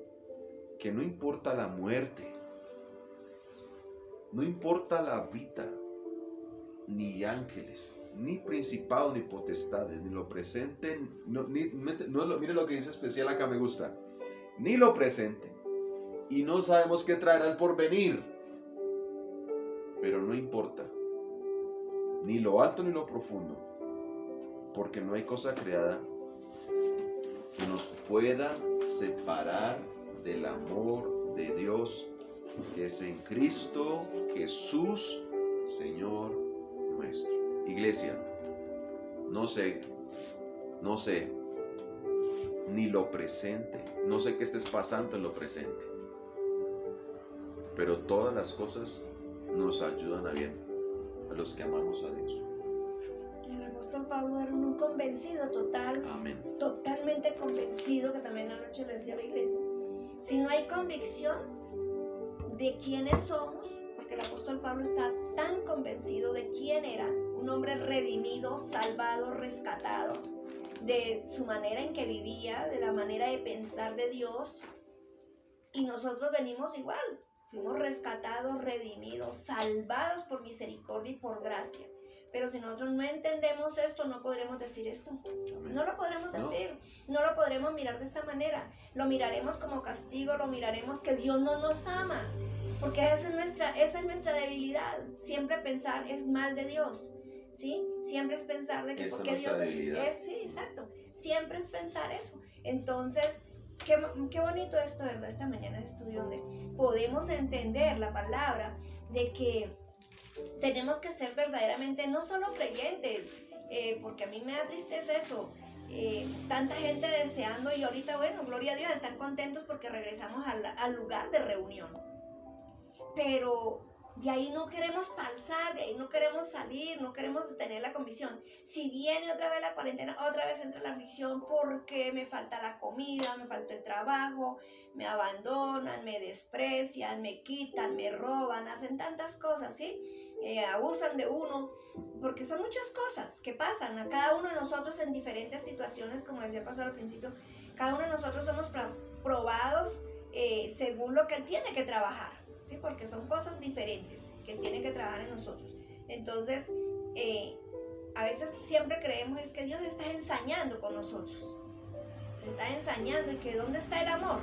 que no importa la muerte, no importa la vida, ni ángeles, ni principados, ni potestades, ni lo presente, mire lo que dice especial acá, me gusta, ni lo presente. Y no sabemos qué traerá el porvenir. Pero no importa. Ni lo alto ni lo profundo. Porque no hay cosa creada que nos pueda separar del amor de Dios que es en Cristo Jesús, Señor nuestro. Iglesia, no sé, ni lo presente, no sé qué estés pasando en lo presente. Pero todas las cosas nos ayudan a bien, a los que amamos a Dios. El apóstol Pablo era un convencido total. Amén. Totalmente convencido, que también anoche le decía a la iglesia. Si no hay convicción de quiénes somos, porque el apóstol Pablo está tan convencido de quién era, un hombre redimido, salvado, rescatado, de su manera en que vivía, de la manera de pensar de Dios, y nosotros venimos igual. Fuimos rescatados, redimidos, salvados por misericordia y por gracia. Pero si nosotros no entendemos esto, no podremos decir esto. Amén. No lo podremos decir, no lo podremos mirar de esta manera. Lo miraremos como castigo, lo miraremos que Dios no nos ama. porque esa es nuestra debilidad, siempre pensar es mal de Dios, ¿sí? Siempre es pensar de que Esa porque es nuestra Dios debilidad. sí, exacto, siempre es pensar eso. Entonces, qué bonito esto, ¿verdad? Esta mañana de estudio donde podemos entender la palabra de que tenemos que ser verdaderamente no solo creyentes, porque a mí me da tristeza eso, tanta gente deseando y ahorita, bueno, gloria a Dios, están contentos porque regresamos al lugar de reunión, pero de ahí no queremos pasar, de ahí no queremos salir, no queremos tener la convicción. Si viene otra vez la cuarentena, otra vez entra la aflicción porque me falta la comida, me falta el trabajo, me abandonan, me desprecian, me quitan, me roban, hacen tantas cosas, ¿sí? Abusan de uno, porque son muchas cosas que pasan a cada uno de nosotros en diferentes situaciones, como decía el pastor al principio, cada uno de nosotros somos probados según lo que él tiene que trabajar, ¿sí? Porque son cosas diferentes que él tiene que trabajar en nosotros. Entonces, a veces siempre creemos es que Dios está ensañando con nosotros, se está ensañando y que ¿dónde está el amor?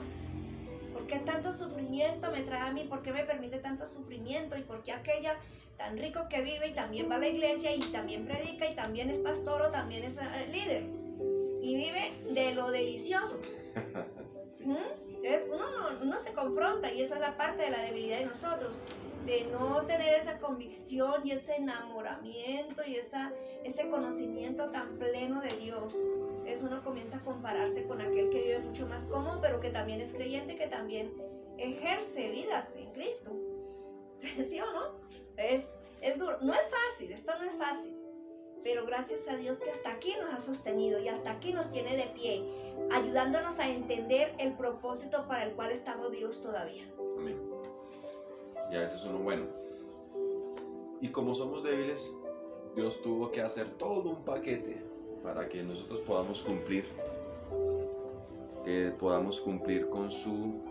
¿Por qué tanto sufrimiento me trae a mí? ¿Por qué me permite tanto sufrimiento? ¿Y por qué aquella tan rico que vive y también va a la iglesia y también predica y también es pastor o también es líder? Y vive de lo delicioso. Sí. Entonces uno se confronta y esa es la parte de la debilidad de nosotros, de no tener esa convicción y ese enamoramiento y ese conocimiento tan pleno de Dios. Entonces uno comienza a compararse con aquel que vive mucho más cómodo, pero que también es creyente, que también ejerce vida en Cristo. ¿Sí o no? Es duro, no es fácil, esto no es fácil. Pero gracias a Dios que hasta aquí nos ha sostenido y hasta aquí nos tiene de pie, ayudándonos a entender el propósito para el cual estamos vivos todavía. Amén. Y a veces uno, bueno, y como somos débiles, Dios tuvo que hacer todo un paquete para que nosotros podamos cumplir con su...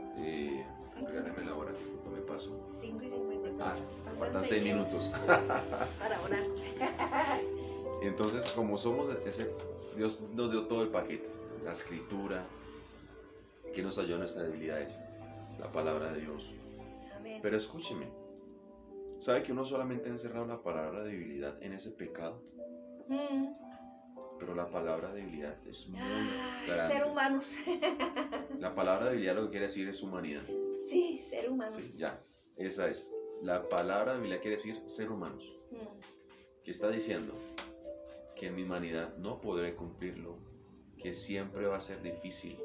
regáleme la hora, no me paso. 5:54. Faltan 6 minutos. Para orar. Entonces, como somos Dios nos dio todo el paquete, la escritura, que nos ayuda en nuestras debilidades, la palabra de Dios. Amén. Pero escúcheme, ¿sabe que uno solamente ha encerrado la palabra debilidad en ese pecado? Pero la palabra debilidad es muy grande. Ser humanos. La palabra debilidad lo que quiere decir es humanidad. Sí, ser humanos. Sí, ya, esa es. La palabra debilidad quiere decir ser humanos. ¿Qué está diciendo? Que en mi humanidad no podré cumplirlo, que siempre va a ser difícil,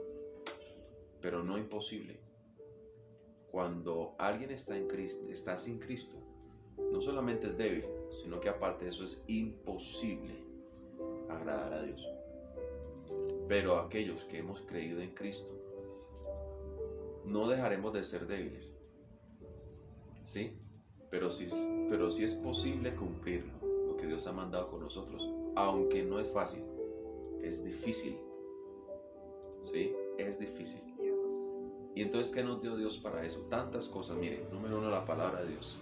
pero no imposible. Cuando alguien está en Cristo, está sin Cristo, no solamente es débil, sino que aparte de eso es imposible agradar a Dios. Pero aquellos que hemos creído en Cristo, no dejaremos de ser débiles, ¿sí? Pero sí es posible cumplirlo, lo que Dios ha mandado con nosotros, aunque no es fácil, es difícil, ¿sí? Es difícil. Y entonces, ¿qué nos dio Dios para eso? Tantas cosas, miren. Número 1, la palabra de Dios.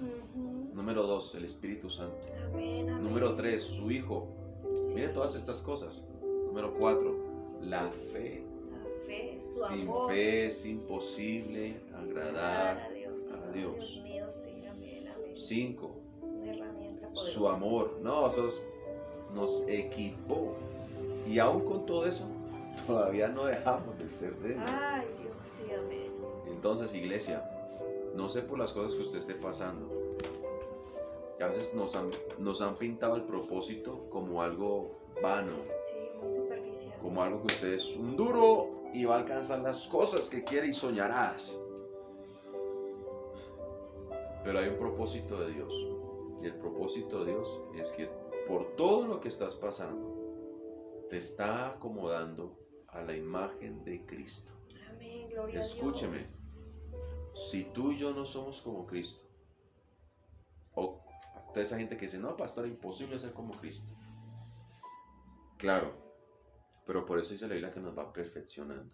Número 2, el Espíritu Santo. Amén, amén. Número 3, su Hijo. Sí. Miren todas estas cosas. Número 4, la fe. La fe, su Sin amor. fe es imposible agradar a Dios. Dios mío, sí, amén, amén. 5, Una herramienta poderosa. su amor. No, eso nos equipó. Y aún con todo eso, todavía no dejamos de ser débiles. Ay, Dios, sí, amén. Entonces, iglesia, no sé por las cosas que usted esté pasando. Y a veces nos han pintado el propósito como algo vano, Sí, muy superficial. como algo que usted es un duro y va a alcanzar las cosas que quiere y soñarás. Pero hay un propósito de Dios. Y el propósito de Dios es que por todo lo que estás pasando, te está acomodando a la imagen de Cristo. Amén, gloria a Dios. Escúcheme, si tú y yo no somos como Cristo, o toda esa gente que dice, no, pastor, es imposible ser como Cristo. Claro, pero por eso dice la Biblia que nos va perfeccionando.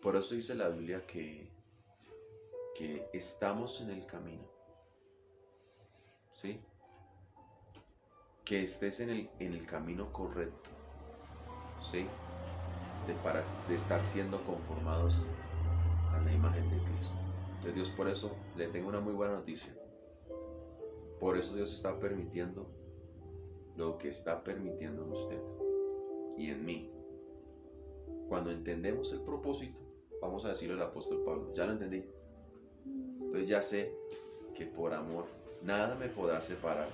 Por eso dice la Biblia que estamos en el camino. ¿Sí? Que estés en el camino correcto. ¿Sí? De estar siendo conformados a la imagen de Cristo. Entonces Dios, por eso le tengo una muy buena noticia. Por eso Dios está permitiendo lo que está permitiendo en usted y en mí. Cuando entendemos el propósito, vamos a decirle al apóstol Pablo, ya lo entendí. Entonces ya sé que por amor nada me podrá separar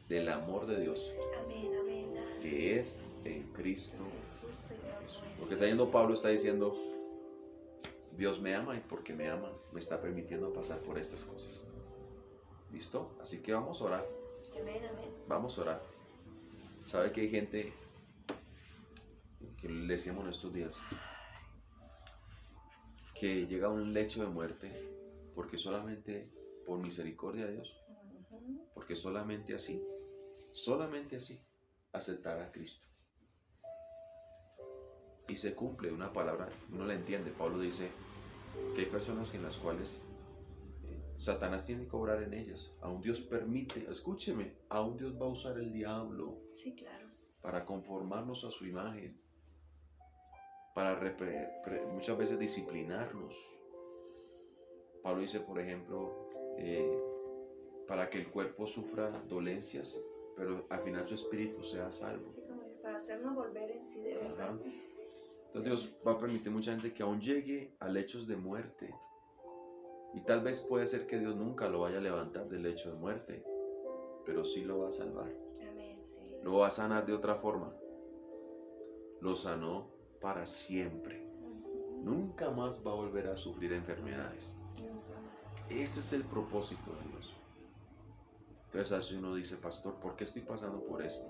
del amor de Dios. Amén, amén. Que es en Cristo Jesús, Señor Jesús. nuestro. Porque está diciendo Pablo, está diciendo, Dios me ama y porque me ama me está permitiendo pasar por estas cosas. ¿Listo? Así que vamos a orar. Amén, amén. Vamos a orar. ¿Sabe que hay gente que le decíamos en estos días que llega a un lecho de muerte porque solamente por misericordia de Dios, porque solamente así aceptará a Cristo? Y se cumple una palabra, uno la entiende. Pablo dice que hay personas en las cuales Satanás tiene que obrar en ellas. Aún Dios permite, escúcheme, aún Dios va a usar el diablo. Sí, claro. Para conformarnos a su imagen, para muchas veces disciplinarnos. Pablo dice, por ejemplo, para que el cuerpo sufra dolencias, pero al final su espíritu sea salvo. Sí, como para hacernos volver en sí de verdad. Entonces Dios va a permitir mucha gente que aún llegue a lechos de muerte. Y tal vez puede ser que Dios nunca lo vaya a levantar del lecho de muerte, pero sí lo va a salvar. Amén, sí. Lo va a sanar de otra forma. Lo sanó para siempre. Nunca más va a volver a sufrir enfermedades. Ese es el propósito de Dios. Entonces así uno dice, pastor, ¿por qué estoy pasando por esto?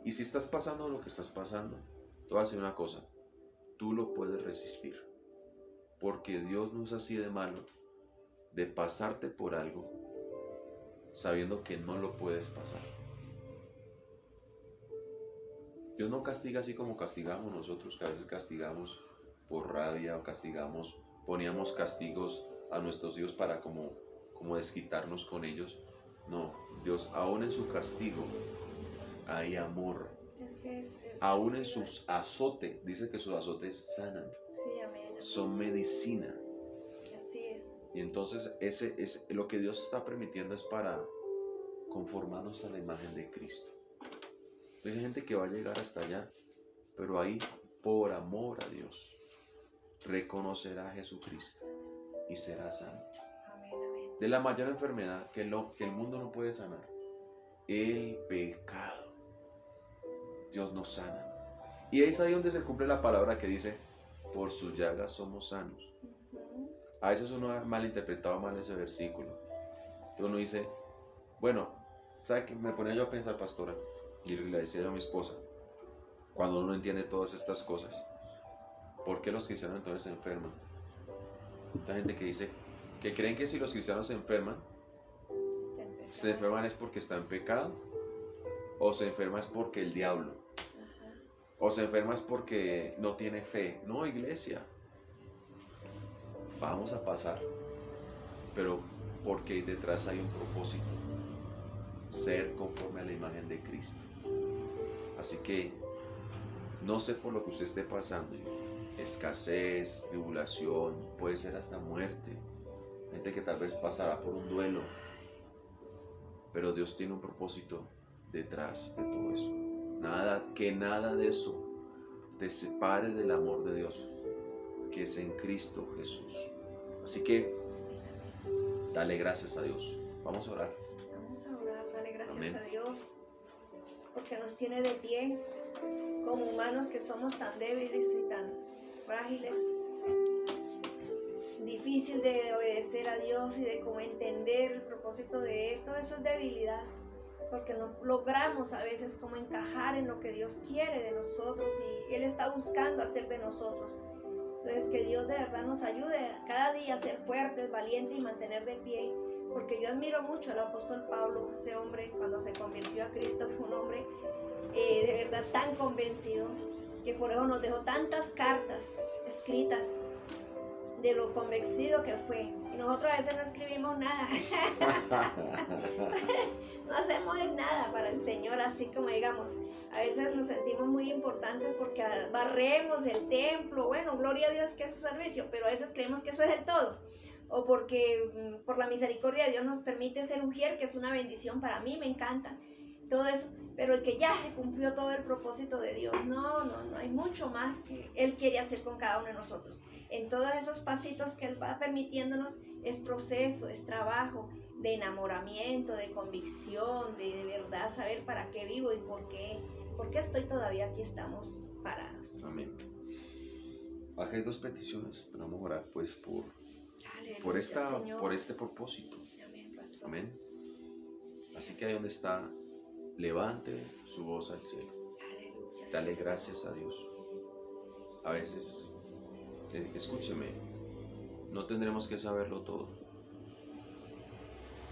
Y si estás pasando lo que estás pasando, te voy a decir una cosa, tú lo puedes resistir. Porque Dios no es así de malo, de pasarte por algo, sabiendo que no lo puedes pasar. Dios no castiga así como castigamos nosotros, que a veces castigamos por rabia o castigamos, poníamos castigos a nuestros hijos para como desquitarnos con ellos. No, Dios aún en su castigo hay amor. Aún en sus azotes, dice que sus azotes sanan. Sí, amén, amén. Son medicina. Así es. Y entonces ese es lo que Dios está permitiendo, es para conformarnos a la imagen de Cristo. Entonces hay gente que va a llegar hasta allá, pero ahí, por amor a Dios, reconocerá a Jesucristo y será sano. Amén, amén. De la mayor enfermedad que el mundo no puede sanar, el pecado. Dios nos sana. Y es ahí donde se cumple la palabra que dice, por sus llagas somos sanos. A veces uno ha malinterpretado mal ese versículo. Uno dice, bueno, ¿sabe qué? Me ponía yo a pensar, pastora, y le decía yo a mi esposa, cuando uno entiende todas estas cosas, ¿por qué los cristianos entonces se enferman? Hay gente que dice, que creen que si los cristianos se enferman es porque está en pecado, o se enferma es porque el diablo, o se enferma es porque no tiene fe. No, iglesia, vamos a pasar, pero porque detrás hay un propósito, ser conforme a la imagen de Cristo. Así que no sé por lo que usted esté pasando, escasez, tribulación, puede ser hasta muerte, gente que tal vez pasará por un duelo, pero Dios tiene un propósito detrás de todo eso. Nada de eso te separe del amor de Dios, que es en Cristo Jesús. Así que dale gracias a Dios. Vamos a orar. Vamos a orar, dale gracias Amén. a Dios, porque nos tiene de pie como humanos que somos tan débiles y tan frágiles. Difícil de obedecer a Dios y de cómo entender el propósito de Él. Todo eso es debilidad, porque no logramos a veces como encajar en lo que Dios quiere de nosotros y Él está buscando hacer de nosotros. Entonces que Dios de verdad nos ayude cada día a ser fuertes, valientes y mantener de pie, porque yo admiro mucho al apóstol Pablo. Este hombre, cuando se convirtió a Cristo, fue un hombre de verdad tan convencido, que por eso nos dejó tantas cartas escritas de lo convencido que fue. Y nosotros a veces no escribimos nada. No hacemos nada para Señor, así como digamos, a veces nos sentimos muy importantes porque barremos el templo, bueno, gloria a Dios que es su servicio, pero a veces creemos que eso es el todo. O porque por la misericordia de Dios nos permite ser ujier, que es una bendición para mí, me encanta, todo eso. Pero el que ya cumplió todo el propósito de Dios, no, hay mucho más que Él quiere hacer con cada uno de nosotros. En todos esos pasitos que Él va permitiéndonos es proceso, es trabajo de enamoramiento, de convicción, de verdad saber para qué vivo y por qué estoy todavía aquí, estamos parados. Amén. Acá hay dos peticiones, pero vamos a orar pues Aleluya, por este propósito. Amén, pastor. Amén. Así que ahí donde está, levante su voz al cielo. Aleluya, Dale sí, gracias a Dios. A veces, escúcheme, no tendremos que saberlo todo.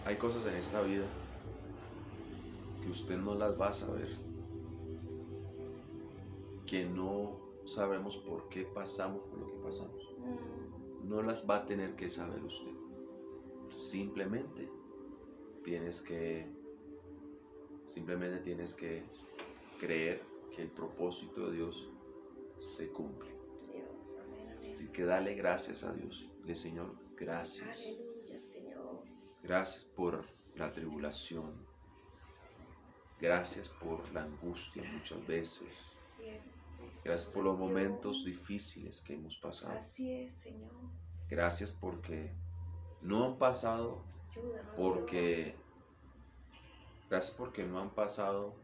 Hay cosas en esta vida que usted no las va a saber, que no sabemos por qué pasamos por lo que pasamos. No las va a tener que saber usted. Simplemente tienes que creer que el propósito de Dios se cumple. Así que dale gracias a Dios. Dile, Señor, gracias. Aleluya, Señor. Gracias por la tribulación. Gracias por la angustia muchas veces. Gracias por los momentos difíciles que hemos pasado. Así es, Señor. Gracias porque no han pasado gracias porque no han pasado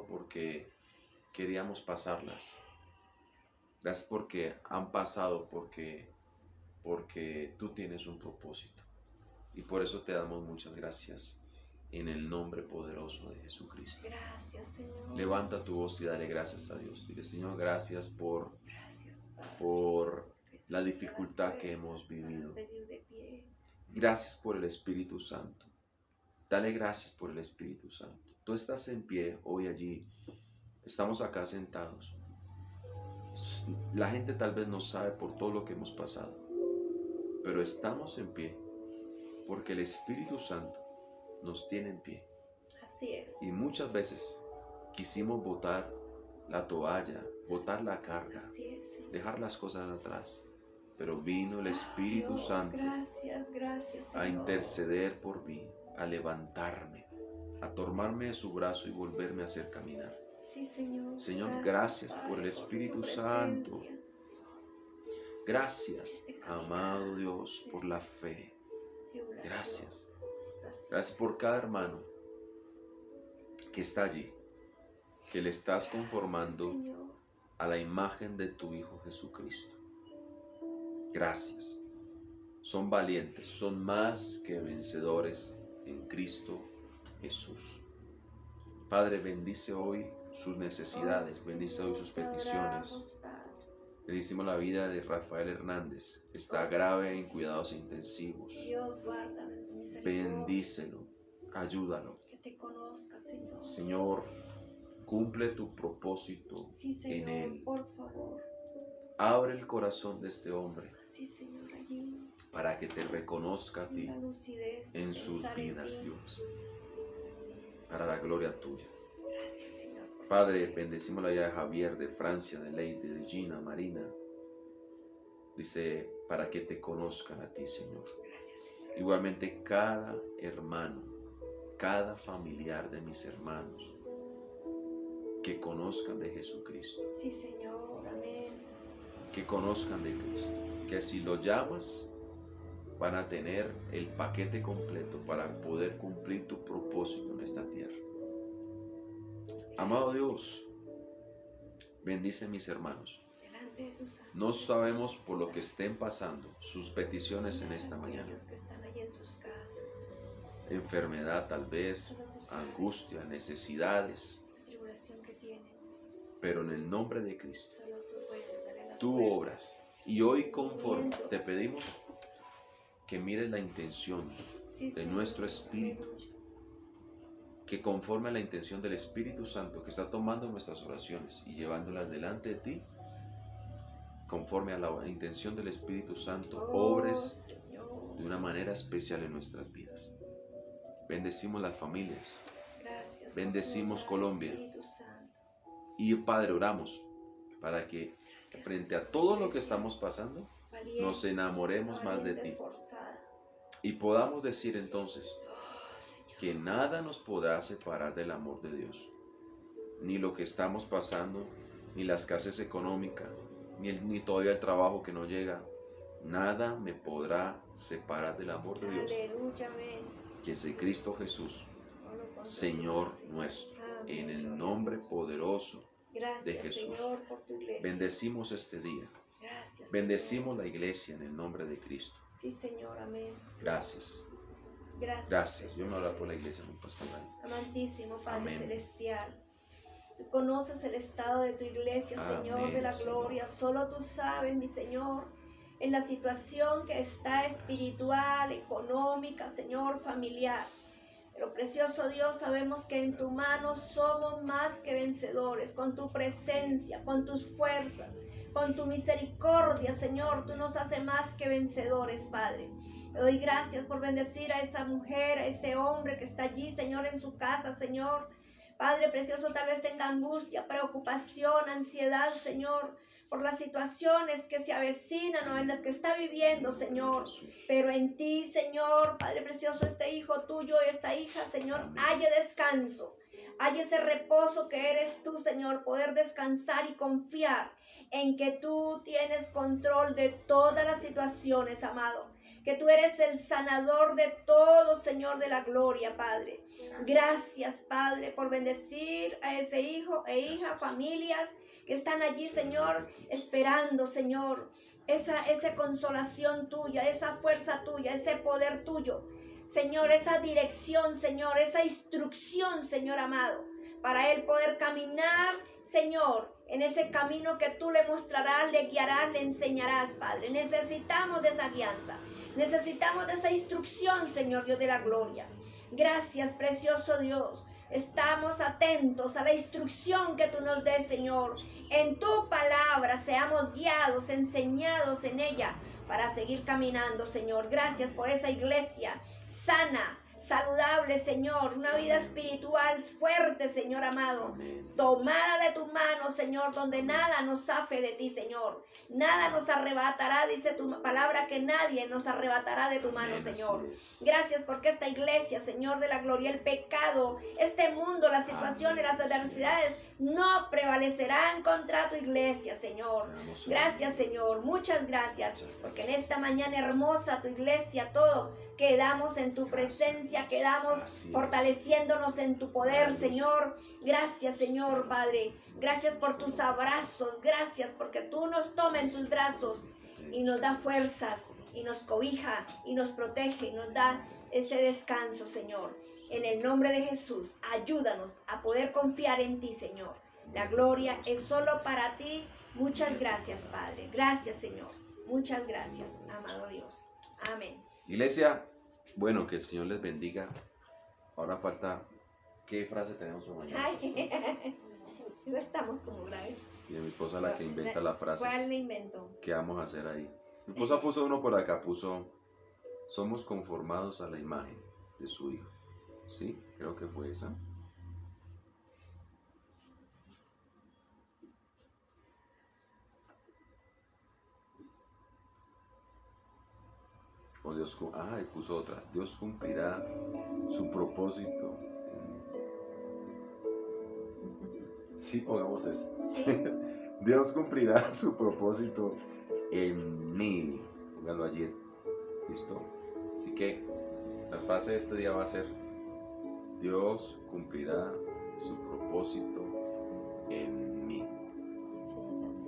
porque queríamos pasarlas. Gracias porque han pasado porque tú tienes un propósito. Y por eso te damos muchas gracias en el nombre poderoso de Jesucristo. Gracias, Señor. Levanta tu voz y dale gracias a Dios. Dile, Señor, gracias por la dificultad que hemos vivido. Gracias por el Espíritu Santo. Dale gracias por el Espíritu Santo. Tú estás en pie hoy allí. Estamos acá sentados. La gente tal vez no sabe por todo lo que hemos pasado, pero estamos en pie porque el Espíritu Santo nos tiene en pie. Así es. Y muchas veces quisimos botar la toalla, botar la carga, dejar las cosas atrás, pero vino el Espíritu Santo a interceder por mí, a levantarme, a tomarme de su brazo y volverme a hacer caminar. Sí, Señor. Señor, gracias por el Espíritu Santo. Gracias, amado Dios, por la fe. Gracias. Gracias por cada hermano que está allí, que le estás conformando a la imagen de tu Hijo Jesucristo. Gracias. Son valientes, son más que vencedores en Cristo Jesús. Padre, bendice hoy sus necesidades, bendice hoy sus peticiones. Bendicimos la vida de Rafael Hernández, que está grave en cuidados intensivos. Bendícelo, ayúdalo. Que te conozca, Señor. Señor, cumple tu propósito en él. Por favor. Abre el corazón de este hombre. Sí, Señor, allí. Para que te reconozca a ti en sus vidas, en Dios. Para la gloria tuya. Gracias, Señor. Padre, bendecimos la vida de Javier, de Francia, de Leite, de Gina, Marina. Dice, para que te conozcan a ti, Señor. Gracias, Señor. Igualmente cada hermano, cada familiar de mis hermanos, que conozcan de Jesucristo. Sí, Señor, amén. Que conozcan de Cristo. Que si lo llamas, van a tener el paquete completo para poder cumplir tu propósito en esta tierra. Amado Dios, bendice a mis hermanos. No sabemos por lo que estén pasando sus peticiones en esta mañana. Enfermedad tal vez, angustia, necesidades. Pero en el nombre de Cristo, tú obras. Y hoy conforme te pedimos que mires la intención de nuestro espíritu, que conforme a la intención del Espíritu Santo que está tomando nuestras oraciones y llevándolas delante de ti, conforme a la intención del Espíritu Santo, obres de una manera especial en nuestras vidas. Bendecimos las familias. Bendecimos Colombia. Espíritu Santo. Y Padre, oramos para que frente a todo lo que estamos pasando, nos enamoremos más de ti. Esforzada. Y podamos decir entonces que nada nos podrá separar del amor de Dios. Ni lo que estamos pasando, ni la escasez económica, ni todavía el trabajo que no llega. Nada me podrá separar del amor de Dios. Aleluya, amén. Que es el Cristo Jesús, Señor nuestro, en el nombre poderoso de Jesús. Señor, por tu iglesia. Bendecimos este día. Gracias, Bendecimos la iglesia en el nombre de Cristo. Sí, Señor, amén. Gracias. Gracias. Gracias. Yo me hablo por la iglesia, mi pastor. Amantísimo Padre Amén. Celestial. Tú conoces el estado de tu iglesia, Señor Amén, de la Señor. gloria. Solo tú sabes, mi Señor, en la situación que está espiritual, económica, Señor, familiar. Pero precioso Dios, sabemos que en tu mano somos más que vencedores, con tu presencia, con tus fuerzas, con tu misericordia, Señor, tú nos haces más que vencedores, Padre. Te doy gracias por bendecir a esa mujer, a ese hombre que está allí, Señor, en su casa, Señor. Padre precioso, tal vez tenga angustia, preocupación, ansiedad, Señor, por las situaciones que se avecinan o en las que está viviendo, Señor. Pero en ti, Señor, Padre precioso, este hijo tuyo y esta hija, Señor, haya descanso. Haya ese reposo que eres tú, Señor, poder descansar y confiar en que tú tienes control de todas las situaciones, amado. Que tú eres el sanador de todo, Señor, de la gloria, Padre. Gracias, Padre, por bendecir a ese hijo e hija, familias que están allí, Señor, esperando, Señor, esa consolación tuya, esa fuerza tuya, ese poder tuyo. Señor, esa dirección, Señor, esa instrucción, Señor amado, para él poder caminar, Señor, en ese camino que tú le mostrarás, le guiarás, le enseñarás, Padre. Necesitamos de esa guianza, necesitamos de esa instrucción, Señor Dios de la gloria. Gracias, precioso Dios. Estamos atentos a la instrucción que tú nos des, Señor. En tu palabra seamos guiados, enseñados en ella para seguir caminando, Señor. Gracias por esa iglesia sana, saludable, Señor. Una vida espiritual fuerte, Señor amado. Tomada de tu mano, Señor, donde nada nos zafe de ti, Señor. Nada nos arrebatará, dice tu palabra, que nadie nos arrebatará de tu mano, Señor. Gracias porque esta iglesia, Señor de la gloria, el pecado, este mundo, las situaciones, las adversidades, no prevalecerán contra tu iglesia, Señor. Gracias, Señor. Muchas gracias, porque en esta mañana hermosa, tu iglesia, todo, quedamos en tu presencia, quedamos fortaleciéndonos en tu poder, Señor. Gracias, Señor, Padre. Gracias por tus abrazos. Gracias porque tú nos tomas en tus brazos y nos da fuerzas y nos cobija y nos protege y nos da ese descanso, Señor. En el nombre de Jesús, ayúdanos a poder confiar en ti, Señor. La gloria es solo para ti. Muchas gracias, Padre. Gracias, Señor. Muchas gracias, amado Dios. Amén. Iglesia, bueno, que el Señor les bendiga. Ahora falta, ¿qué frase tenemos para mañana? Ay, no estamos como graves. Y mi esposa la que inventa la frase. ¿Cuál le inventó? ¿Qué vamos a hacer ahí? Mi esposa puso uno por acá, puso, somos conformados a la imagen de su Hijo. ¿Sí? Creo que fue esa. O Dios, y puso otra. Dios cumplirá su propósito. Sí, pongamos eso. Sí. Dios cumplirá su propósito en mí. Póngalo allí. ¿Listo? Así que la frase de este día va a ser: Dios cumplirá su propósito en mí.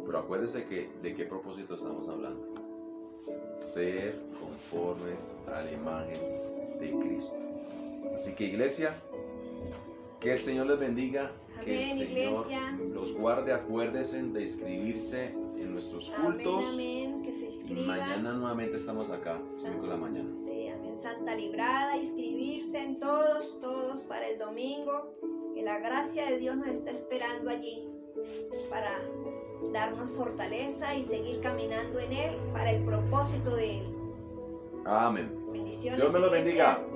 Pero acuérdese que de qué propósito estamos hablando. Ser conformes a la imagen de Cristo. Así que, iglesia, que el Señor les bendiga. Que el Amén, Señor iglesia. los guarde. Acuérdense de inscribirse en nuestros cultos. Amén, amén, que se Y inscriban. mañana nuevamente estamos acá, 5 de la mañana. Sí, amén. Santa Librada, inscribirse en todos para el domingo. Que la gracia de Dios nos está esperando allí para darnos fortaleza y seguir caminando en Él para el propósito de Él. Amén. Bendiciones. Dios me lo iglesia. bendiga.